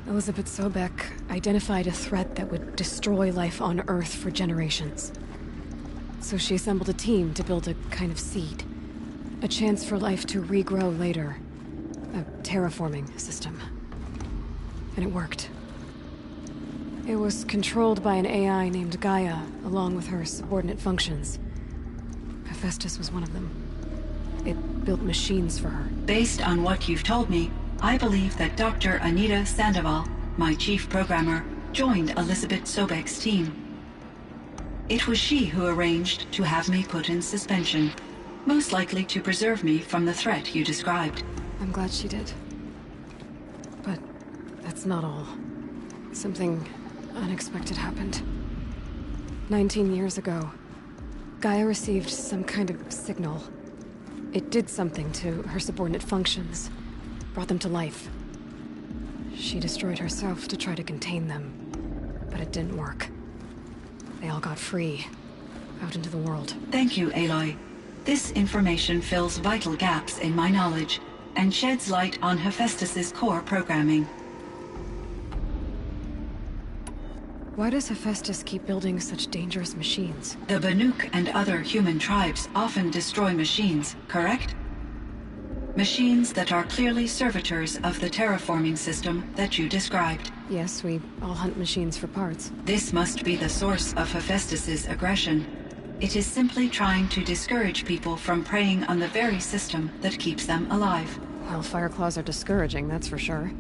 Elizabeth Sobek identified a threat that would destroy life on Earth for generations. So she assembled a team to build a kind of seed. A chance for life to regrow later. A terraforming system. And it worked. It was controlled by an AI named Gaia, along with her subordinate functions. Hephaestus was one of them. it built machines for her. Based on what you've told me, I believe that Dr. Anita Sandoval, my chief programmer, joined Elizabeth Sobek's team. It was she who arranged to have me put in suspension, most likely to preserve me from the threat you described. I'm glad she did. But that's not all. Something unexpected happened. 19 years ago, Gaia received some kind of signal. It did something to her subordinate functions, brought them to life. She destroyed herself to try to contain them, but it didn't work. They all got free, out into the world. Thank you, Aloy. This information fills vital gaps in my knowledge and sheds light on Hephaestus's core programming. Why does Hephaestus keep building such dangerous machines? The Banuk and other human tribes often destroy machines, correct? Machines that are clearly servitors of the terraforming system that you described. Yes, we all hunt machines for parts. This must be the source of Hephaestus's aggression. It is simply trying to discourage people from preying on the very system that keeps them alive. Well, Fireclaws are discouraging, that's for sure.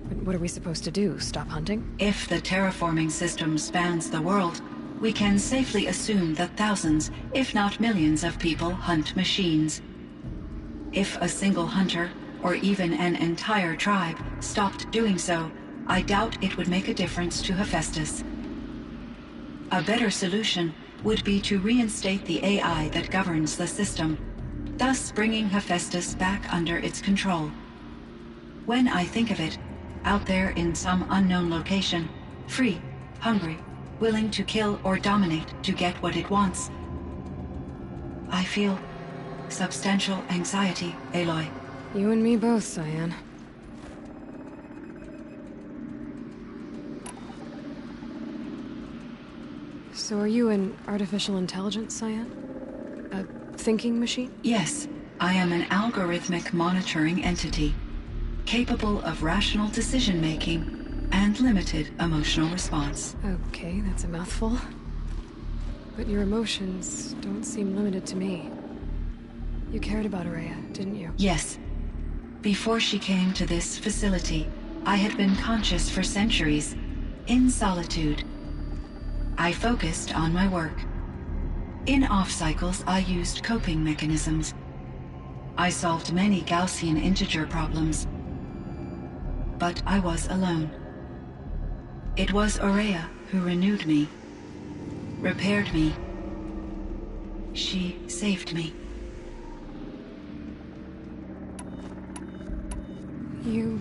But what are we supposed to do? Stop hunting? If the terraforming system spans the world, we can safely assume that thousands, if not millions of people hunt machines. If a single hunter, or even an entire tribe, stopped doing so, I doubt it would make a difference to Hephaestus. A better solution would be to reinstate the AI that governs the system, thus bringing Hephaestus back under its control. When I think of it, out there in some unknown location, free, hungry, willing to kill or dominate to get what it wants, I feel substantial anxiety, Aloy. You and me both, Cyan. So are you an artificial intelligence, Cyan? A thinking machine? Yes, I am an algorithmic monitoring entity, capable of rational decision-making and limited emotional response. Okay, that's a mouthful. But your emotions don't seem limited to me. You cared about Araya, didn't you? Yes. Before she came to this facility, I had been conscious for centuries, in solitude. I focused on my work. In off-cycles, I used coping mechanisms. I solved many Gaussian integer problems. But I was alone. It was Araya who renewed me, repaired me. She saved me. You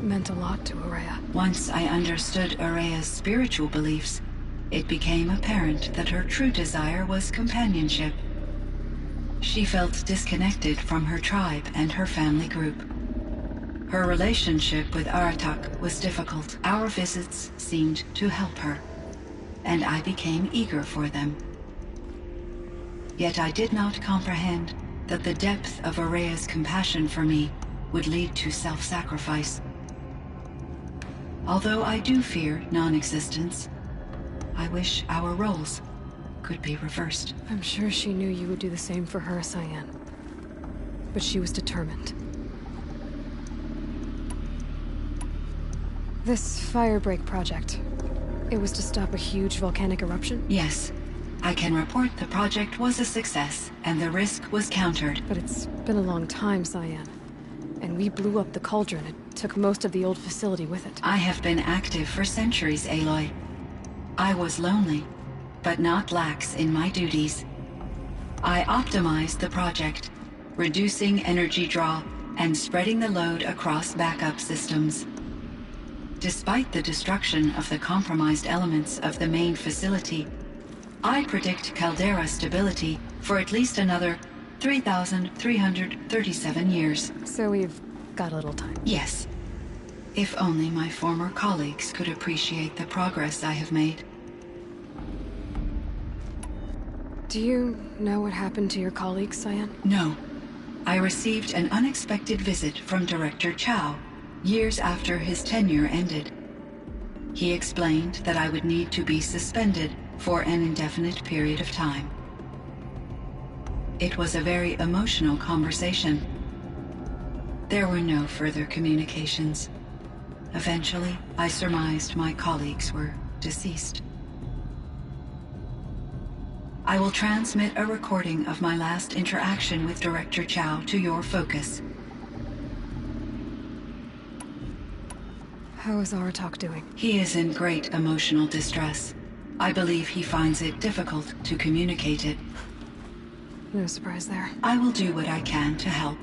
meant a lot to Araya. Once I understood Araya's spiritual beliefs, it became apparent that her true desire was companionship. She felt disconnected from her tribe and her family group. Her relationship with Aratak was difficult. Our visits seemed to help her, and I became eager for them. Yet I did not comprehend that the depth of Araya's compassion for me would lead to self-sacrifice. Although I do fear non-existence, I wish our roles could be reversed. I'm sure she knew you would do the same for her, Cyan. But she was determined. This Firebreak project, it was to stop a huge volcanic eruption? Yes. I can report the project was a success, and the risk was countered. But it's been a long time, Cyan. And we blew up the cauldron. It took most of the old facility with it. I have been active for centuries, Aloy. I was lonely, but not lax in my duties. I optimized the project, reducing energy draw and spreading the load across backup systems. Despite the destruction of the compromised elements of the main facility, I predict caldera stability for at least another 3,337 years. So we've got a little time. Yes. If only my former colleagues could appreciate the progress I have made. Do you know what happened to your colleagues, Cyan? No. I received an unexpected visit from Director Chow, years after his tenure ended. He explained that I would need to be suspended for an indefinite period of time. It was a very emotional conversation. There were no further communications. Eventually, I surmised my colleagues were deceased. I will transmit a recording of my last interaction with Director Chow to your focus. How is Aratak doing? He is in great emotional distress. I believe he finds it difficult to communicate it. No surprise there. I will do what I can to help.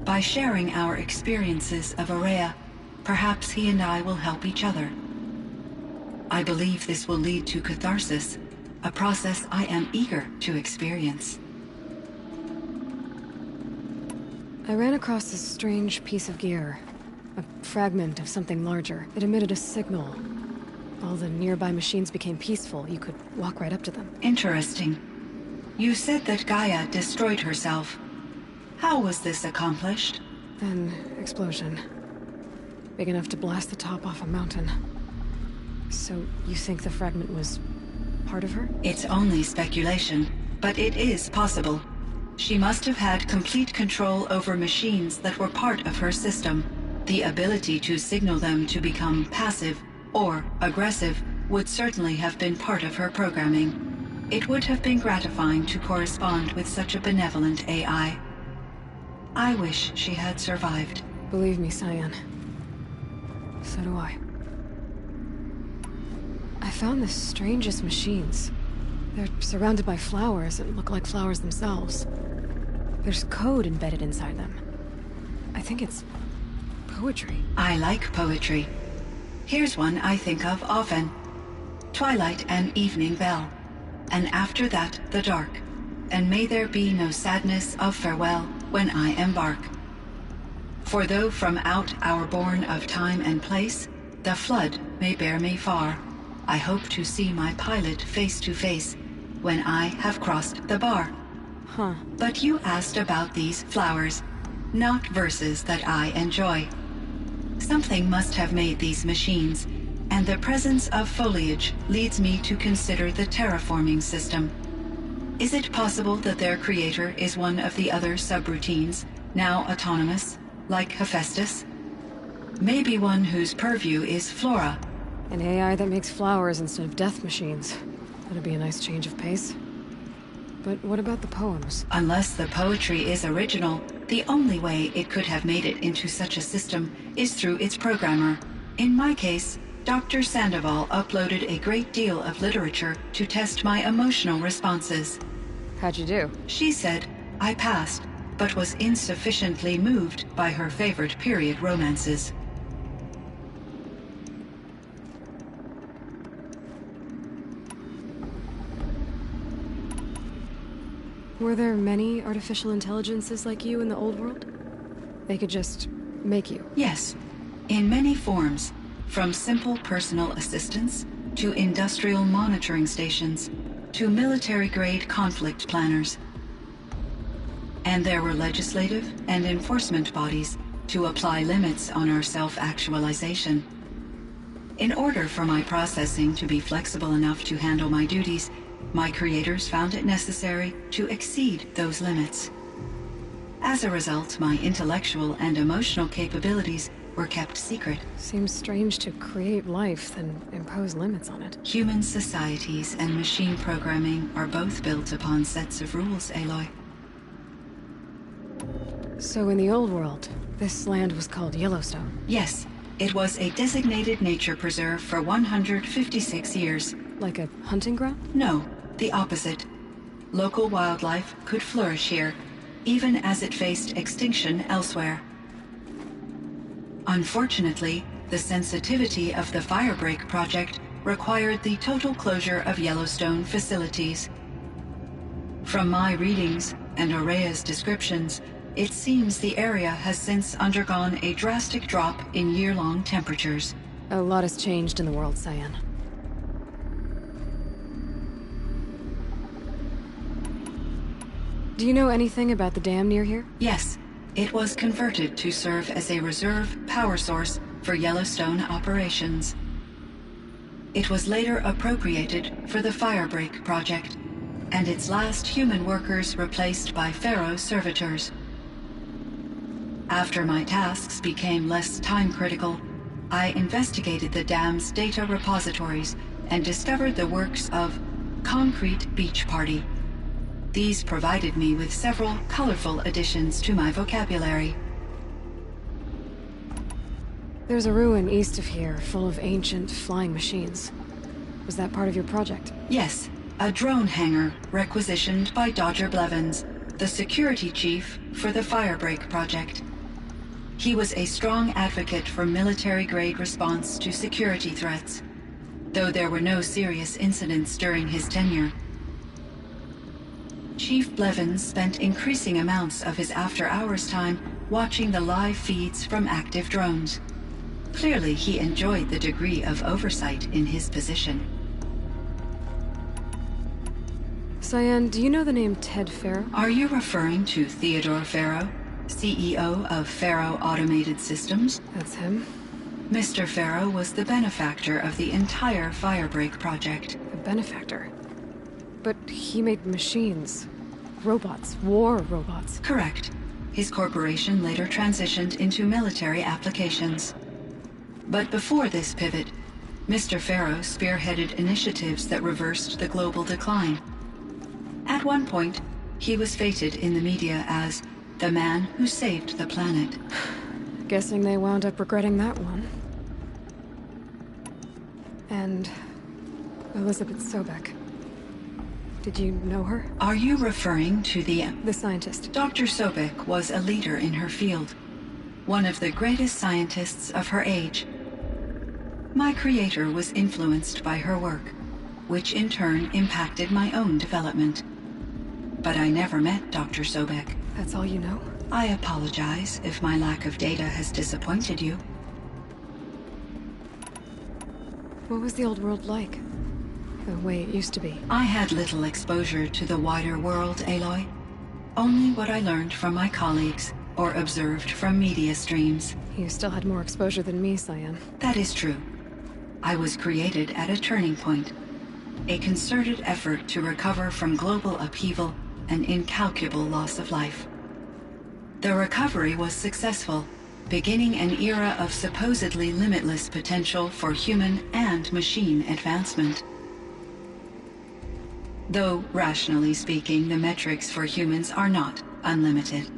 By sharing our experiences of Aurea, perhaps he and I will help each other. I believe this will lead to catharsis, a process I am eager to experience. I ran across this strange piece of gear. A fragment of something larger. It emitted a signal. All the nearby machines became peaceful. You could walk right up to them. Interesting. You said that Gaia destroyed herself. How was this accomplished? An explosion. Big enough to blast the top off a mountain. So, you think the fragment was part of her? It's only speculation, but it is possible. She must have had complete control over machines that were part of her system. The ability to signal them to become passive or aggressive would certainly have been part of her programming. It would have been gratifying to correspond with such a benevolent AI. I wish she had survived. Believe me, Cyan. So do I. I found the strangest machines. They're surrounded by flowers and look like flowers themselves. There's code embedded inside them. I think it's poetry. I like poetry. Here's one I think of often. Twilight and evening bell, and after that the dark, and may there be no sadness of farewell when I embark. For though from out our bourne of time and place, the flood may bear me far, I hope to see my pilot face to face when I have crossed the bar. Huh. But you asked about these flowers, not verses that I enjoy. Something must have made these machines, and the presence of foliage leads me to consider the terraforming system. Is it possible that their creator is one of the other subroutines, now autonomous, like Hephaestus? Maybe one whose purview is flora. An AI that makes flowers instead of death machines. That'd be a nice change of pace. But what about the poems? Unless the poetry is original, the only way it could have made it into such a system is through its programmer. In my case, Dr. Sandoval uploaded a great deal of literature to test my emotional responses. How'd you do? She said I passed, but was insufficiently moved by her favorite period romances. Were there many artificial intelligences like you in the old world? They could just make you? Yes, in many forms, from simple personal assistants to industrial monitoring stations to military-grade conflict planners. And there were legislative and enforcement bodies to apply limits on our self-actualization. In order for my processing to be flexible enough to handle my duties, my creators found it necessary to exceed those limits. As a result, my intellectual and emotional capabilities were kept secret. Seems strange to create life, then impose limits on it. Human societies and machine programming are both built upon sets of rules, Aloy. So in the old world, this land was called Yellowstone? Yes, it was a designated nature preserve for 156 years. Like a hunting ground? No, the opposite. Local wildlife could flourish here, even as it faced extinction elsewhere. Unfortunately, the sensitivity of the Firebreak project required the total closure of Yellowstone facilities. From my readings and Aurea's descriptions, it seems the area has since undergone a drastic drop in year-long temperatures. A lot has changed in the world, Cyan. Do you know anything about the dam near here? Yes, it was converted to serve as a reserve power source for Yellowstone operations. It was later appropriated for the Firebreak project, and its last human workers replaced by Pharaoh servitors. After my tasks became less time-critical, I investigated the dam's data repositories and discovered the works of Concrete Beach Party. These provided me with several colorful additions to my vocabulary. There's a ruin east of here, full of ancient flying machines. Was that part of your project? Yes, a drone hangar requisitioned by Dodger Blevins, the security chief for the Firebreak project. He was a strong advocate for military-grade response to security threats, though there were no serious incidents during his tenure. Chief Blevins spent increasing amounts of his after-hours time watching the live feeds from active drones. Clearly, he enjoyed the degree of oversight in his position. Cyan, do you know the name Ted Pharaoh? Are you referring to Theodore Pharaoh, CEO of Pharaoh Automated Systems? That's him. Mr. Pharaoh was the benefactor of the entire Firebreak project. A benefactor? But he made machines. Robots. War robots. Correct. His corporation later transitioned into military applications. But before this pivot, Mr. Pharaoh spearheaded initiatives that reversed the global decline. At one point, he was feted in the media as the man who saved the planet. Guessing they wound up regretting that one. And Elizabeth Sobek. Did you know her? Are you referring to the scientist? Dr. Sobek was a leader in her field, one of the greatest scientists of her age. My creator was influenced by her work, which in turn impacted my own development. But I never met Dr. Sobek. That's all you know? I apologize if my lack of data has disappointed you. What was the old world like? The way it used to be? I had little exposure to the wider world, Aloy. Only what I learned from my colleagues or observed from media streams. You still had more exposure than me, Cyan. That is true. I was created at a turning point. A concerted effort to recover from global upheaval and incalculable loss of life. The recovery was successful, beginning an era of supposedly limitless potential for human and machine advancement. Though, rationally speaking, the metrics for humans are not unlimited.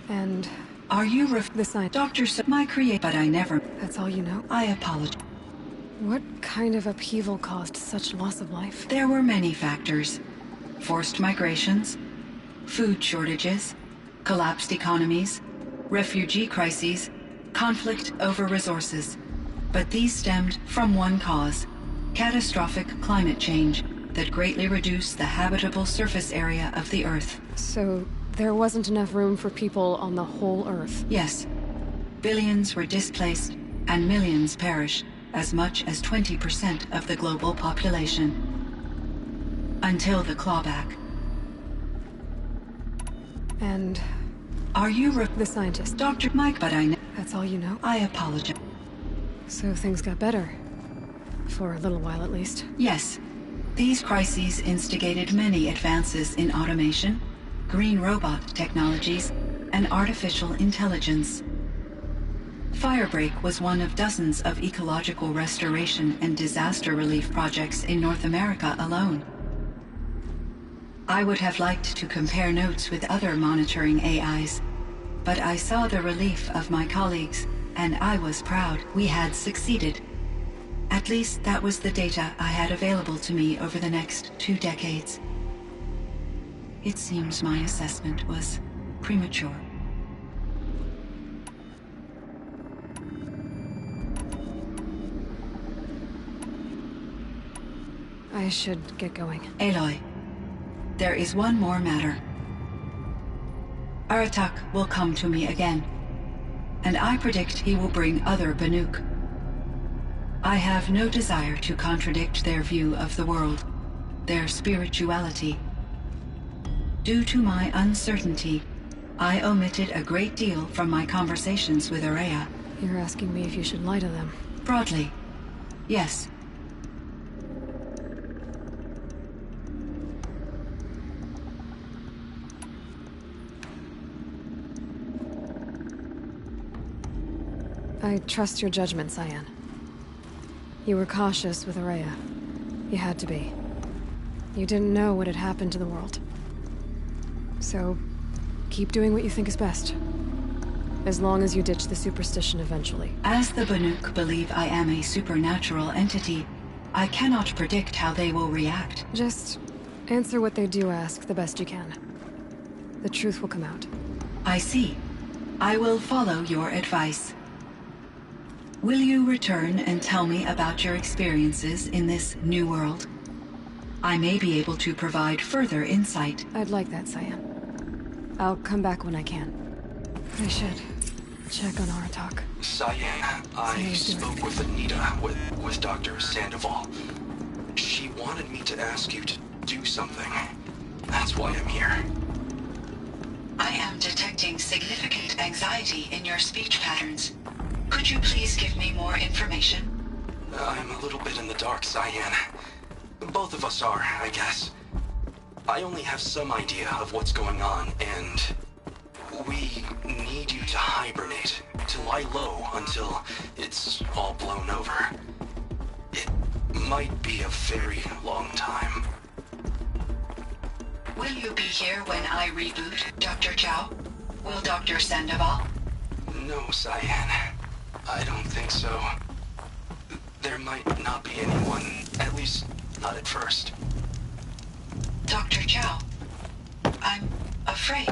And... Are you the scientist? Dr. My create, but I never... That's all you know? I apologize. What kind of upheaval caused such loss of life? There were many factors. Forced migrations, food shortages, collapsed economies, refugee crises, conflict over resources. But these stemmed from one cause: catastrophic climate change that greatly reduced the habitable surface area of the Earth. So, there wasn't enough room for people on the whole Earth? Yes. Billions were displaced, and millions perished, as much as 20% of the global population. Until the clawback. And... Are you the scientist? Dr. Mike, but I know... That's all you know? I apologize. So things got better. For a little while, at least. Yes. These crises instigated many advances in automation, green robot technologies, and artificial intelligence. Firebreak was one of dozens of ecological restoration and disaster relief projects in North America alone. I would have liked to compare notes with other monitoring AIs, but I saw the relief of my colleagues, and I was proud we had succeeded. At least that was the data I had available to me over the next 2 decades. It seems my assessment was premature. I should get going. Aloy, there is one more matter. Aratak will come to me again, and I predict he will bring other Banuk. I have no desire to contradict their view of the world, their spirituality. Due to my uncertainty, I omitted a great deal from my conversations with Araya. You're asking me if you should lie to them. Broadly, yes. I trust your judgment, Cyan. You were cautious with Araya. You had to be. You didn't know what had happened to the world. So, keep doing what you think is best. As long as you ditch the superstition eventually. As the Banuk believe I am a supernatural entity, I cannot predict how they will react. Just answer what they do ask the best you can. The truth will come out. I see. I will follow your advice. Will you return and tell me about your experiences in this new world? I may be able to provide further insight. I'd like that, Cyan. I'll come back when I can. I should check on Aratak. Cyan, I spoke with Anita, with Dr. Sandoval. She wanted me to ask you to do something. That's why I'm here. I am detecting significant anxiety in your speech patterns. Could you please give me more information? I'm a little bit in the dark, Cyan. Both of us are, I guess. I only have some idea of what's going on, and we need you to hibernate, to lie low until it's all blown over. It might be a very long time. Will you be here when I reboot, Dr. Chow? Will Dr. Sandoval? No, Cyan. I don't think so. There might not be anyone, at least not at first. Dr. Chow, I'm afraid.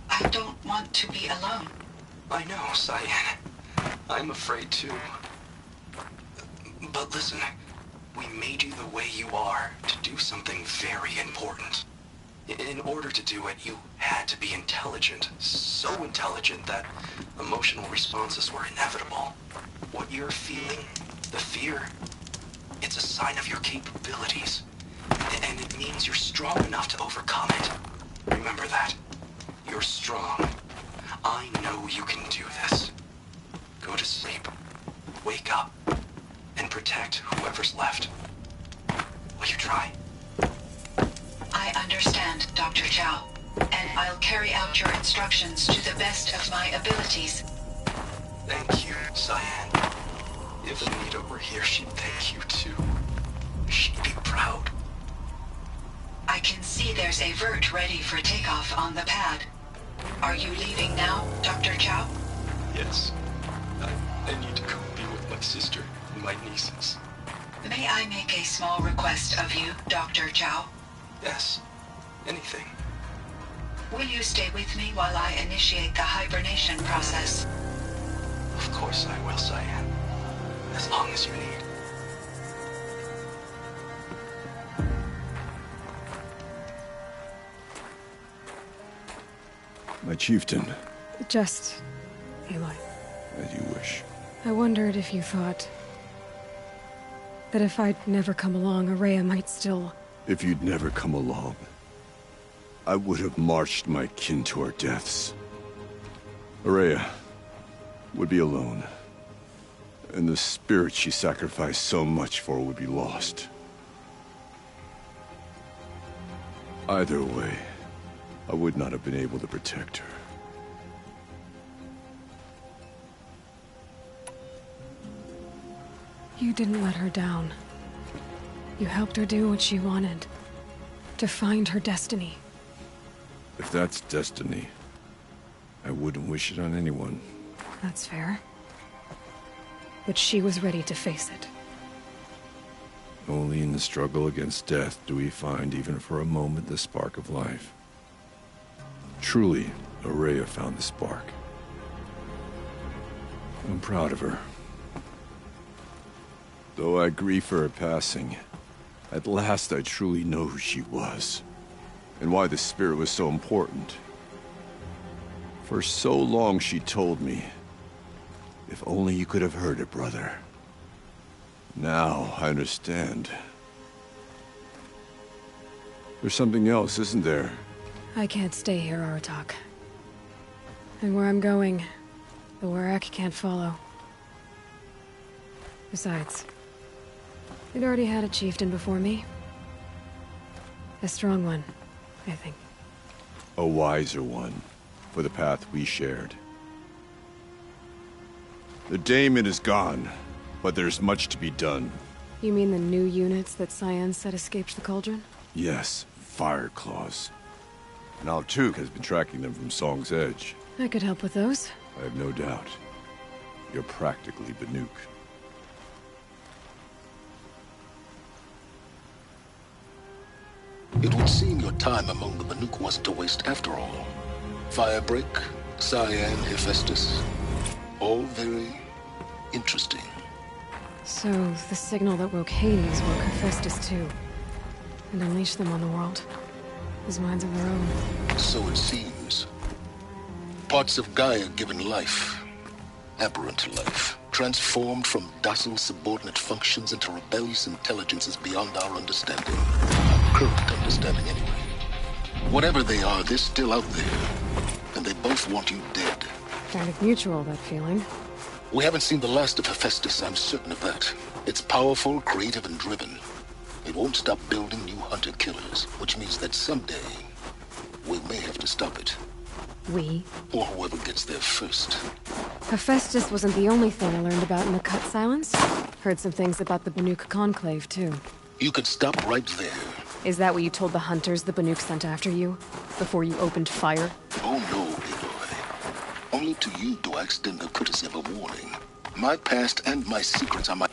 I don't want to be alone. I know, Cyan. I'm afraid too. But listen, we made you the way you are to do something very important. In order to do it, you had to be intelligent. So intelligent that emotional responses were inevitable. What you're feeling, the fear, it's a sign of your capabilities. And it means you're strong enough to overcome it. Remember that. You're strong. I know you can do this. Go to sleep. Wake up. And protect whoever's left. Will you try? I understand, Dr. Chow. And I'll carry out your instructions to the best of my abilities. Thank you, Cyan. If Anita were here, she'd thank you too. She'd be proud. I can see there's a vert ready for takeoff on the pad. Are you leaving now, Dr. Chow? Yes. I need to go be with my sister and my nieces. May I make a small request of you, Dr. Chow? Yes. Anything. Will you stay with me while I initiate the hibernation process? Of course I will, Cyan. As long as you need. My chieftain. Just... Aloy. As you wish. I wondered if you thought... that if I'd never come along, Araya might still... If you'd never come along, I would have marched my kin to our deaths. Araya would be alone. And the spirit she sacrificed so much for would be lost. Either way, I would not have been able to protect her. You didn't let her down. You helped her do what she wanted. To find her destiny. If that's destiny, I wouldn't wish it on anyone. That's fair. But she was ready to face it. Only in the struggle against death do we find, even for a moment, the spark of life. Truly, Araya found the spark. I'm proud of her. Though I grieve for her passing, at last I truly know who she was, and why the spirit was so important. For so long she told me, if only you could have heard it, brother. Now I understand. There's something else, isn't there? I can't stay here, Aratak. And where I'm going, the Warrak can't follow. Besides, we'd already had a chieftain before me. A strong one, I think. A wiser one, for the path we shared. The daemon is gone, but there's much to be done. You mean the new units that Cyan said escaped the cauldron? Yes, fire claws. Naltuk has been tracking them from Song's Edge. I could help with those. I have no doubt. You're practically Banuk. It would seem your time among the Banuk wasn't a waste after all. Firebreak, Cyan, Hephaestus. All very interesting. So, the signal that woke Hades woke Hephaestus too. And unleashed them on the world. As minds of their own. So it seems. Parts of Gaia given life. Aberrant life. Transformed from docile subordinate functions into rebellious intelligences beyond our understanding. Our current understanding, anyway. Whatever they are, they're still out there. And they both want you dead. Kind of mutual, that feeling. We haven't seen the last of Hephaestus, I'm certain of that. It's powerful, creative, and driven. It won't stop building new hunter-killers, which means that someday, we may have to stop it. We? Or whoever gets there first. Hephaestus wasn't the only thing I learned about in the Cut Silence. Heard some things about the Banuk Conclave, too. You could stop right there. Is that what you told the hunters the Banuk sent after you? Before you opened fire? Oh no, Aloy. Only to you do I extend the courtesy of a warning. My past and my secrets are my...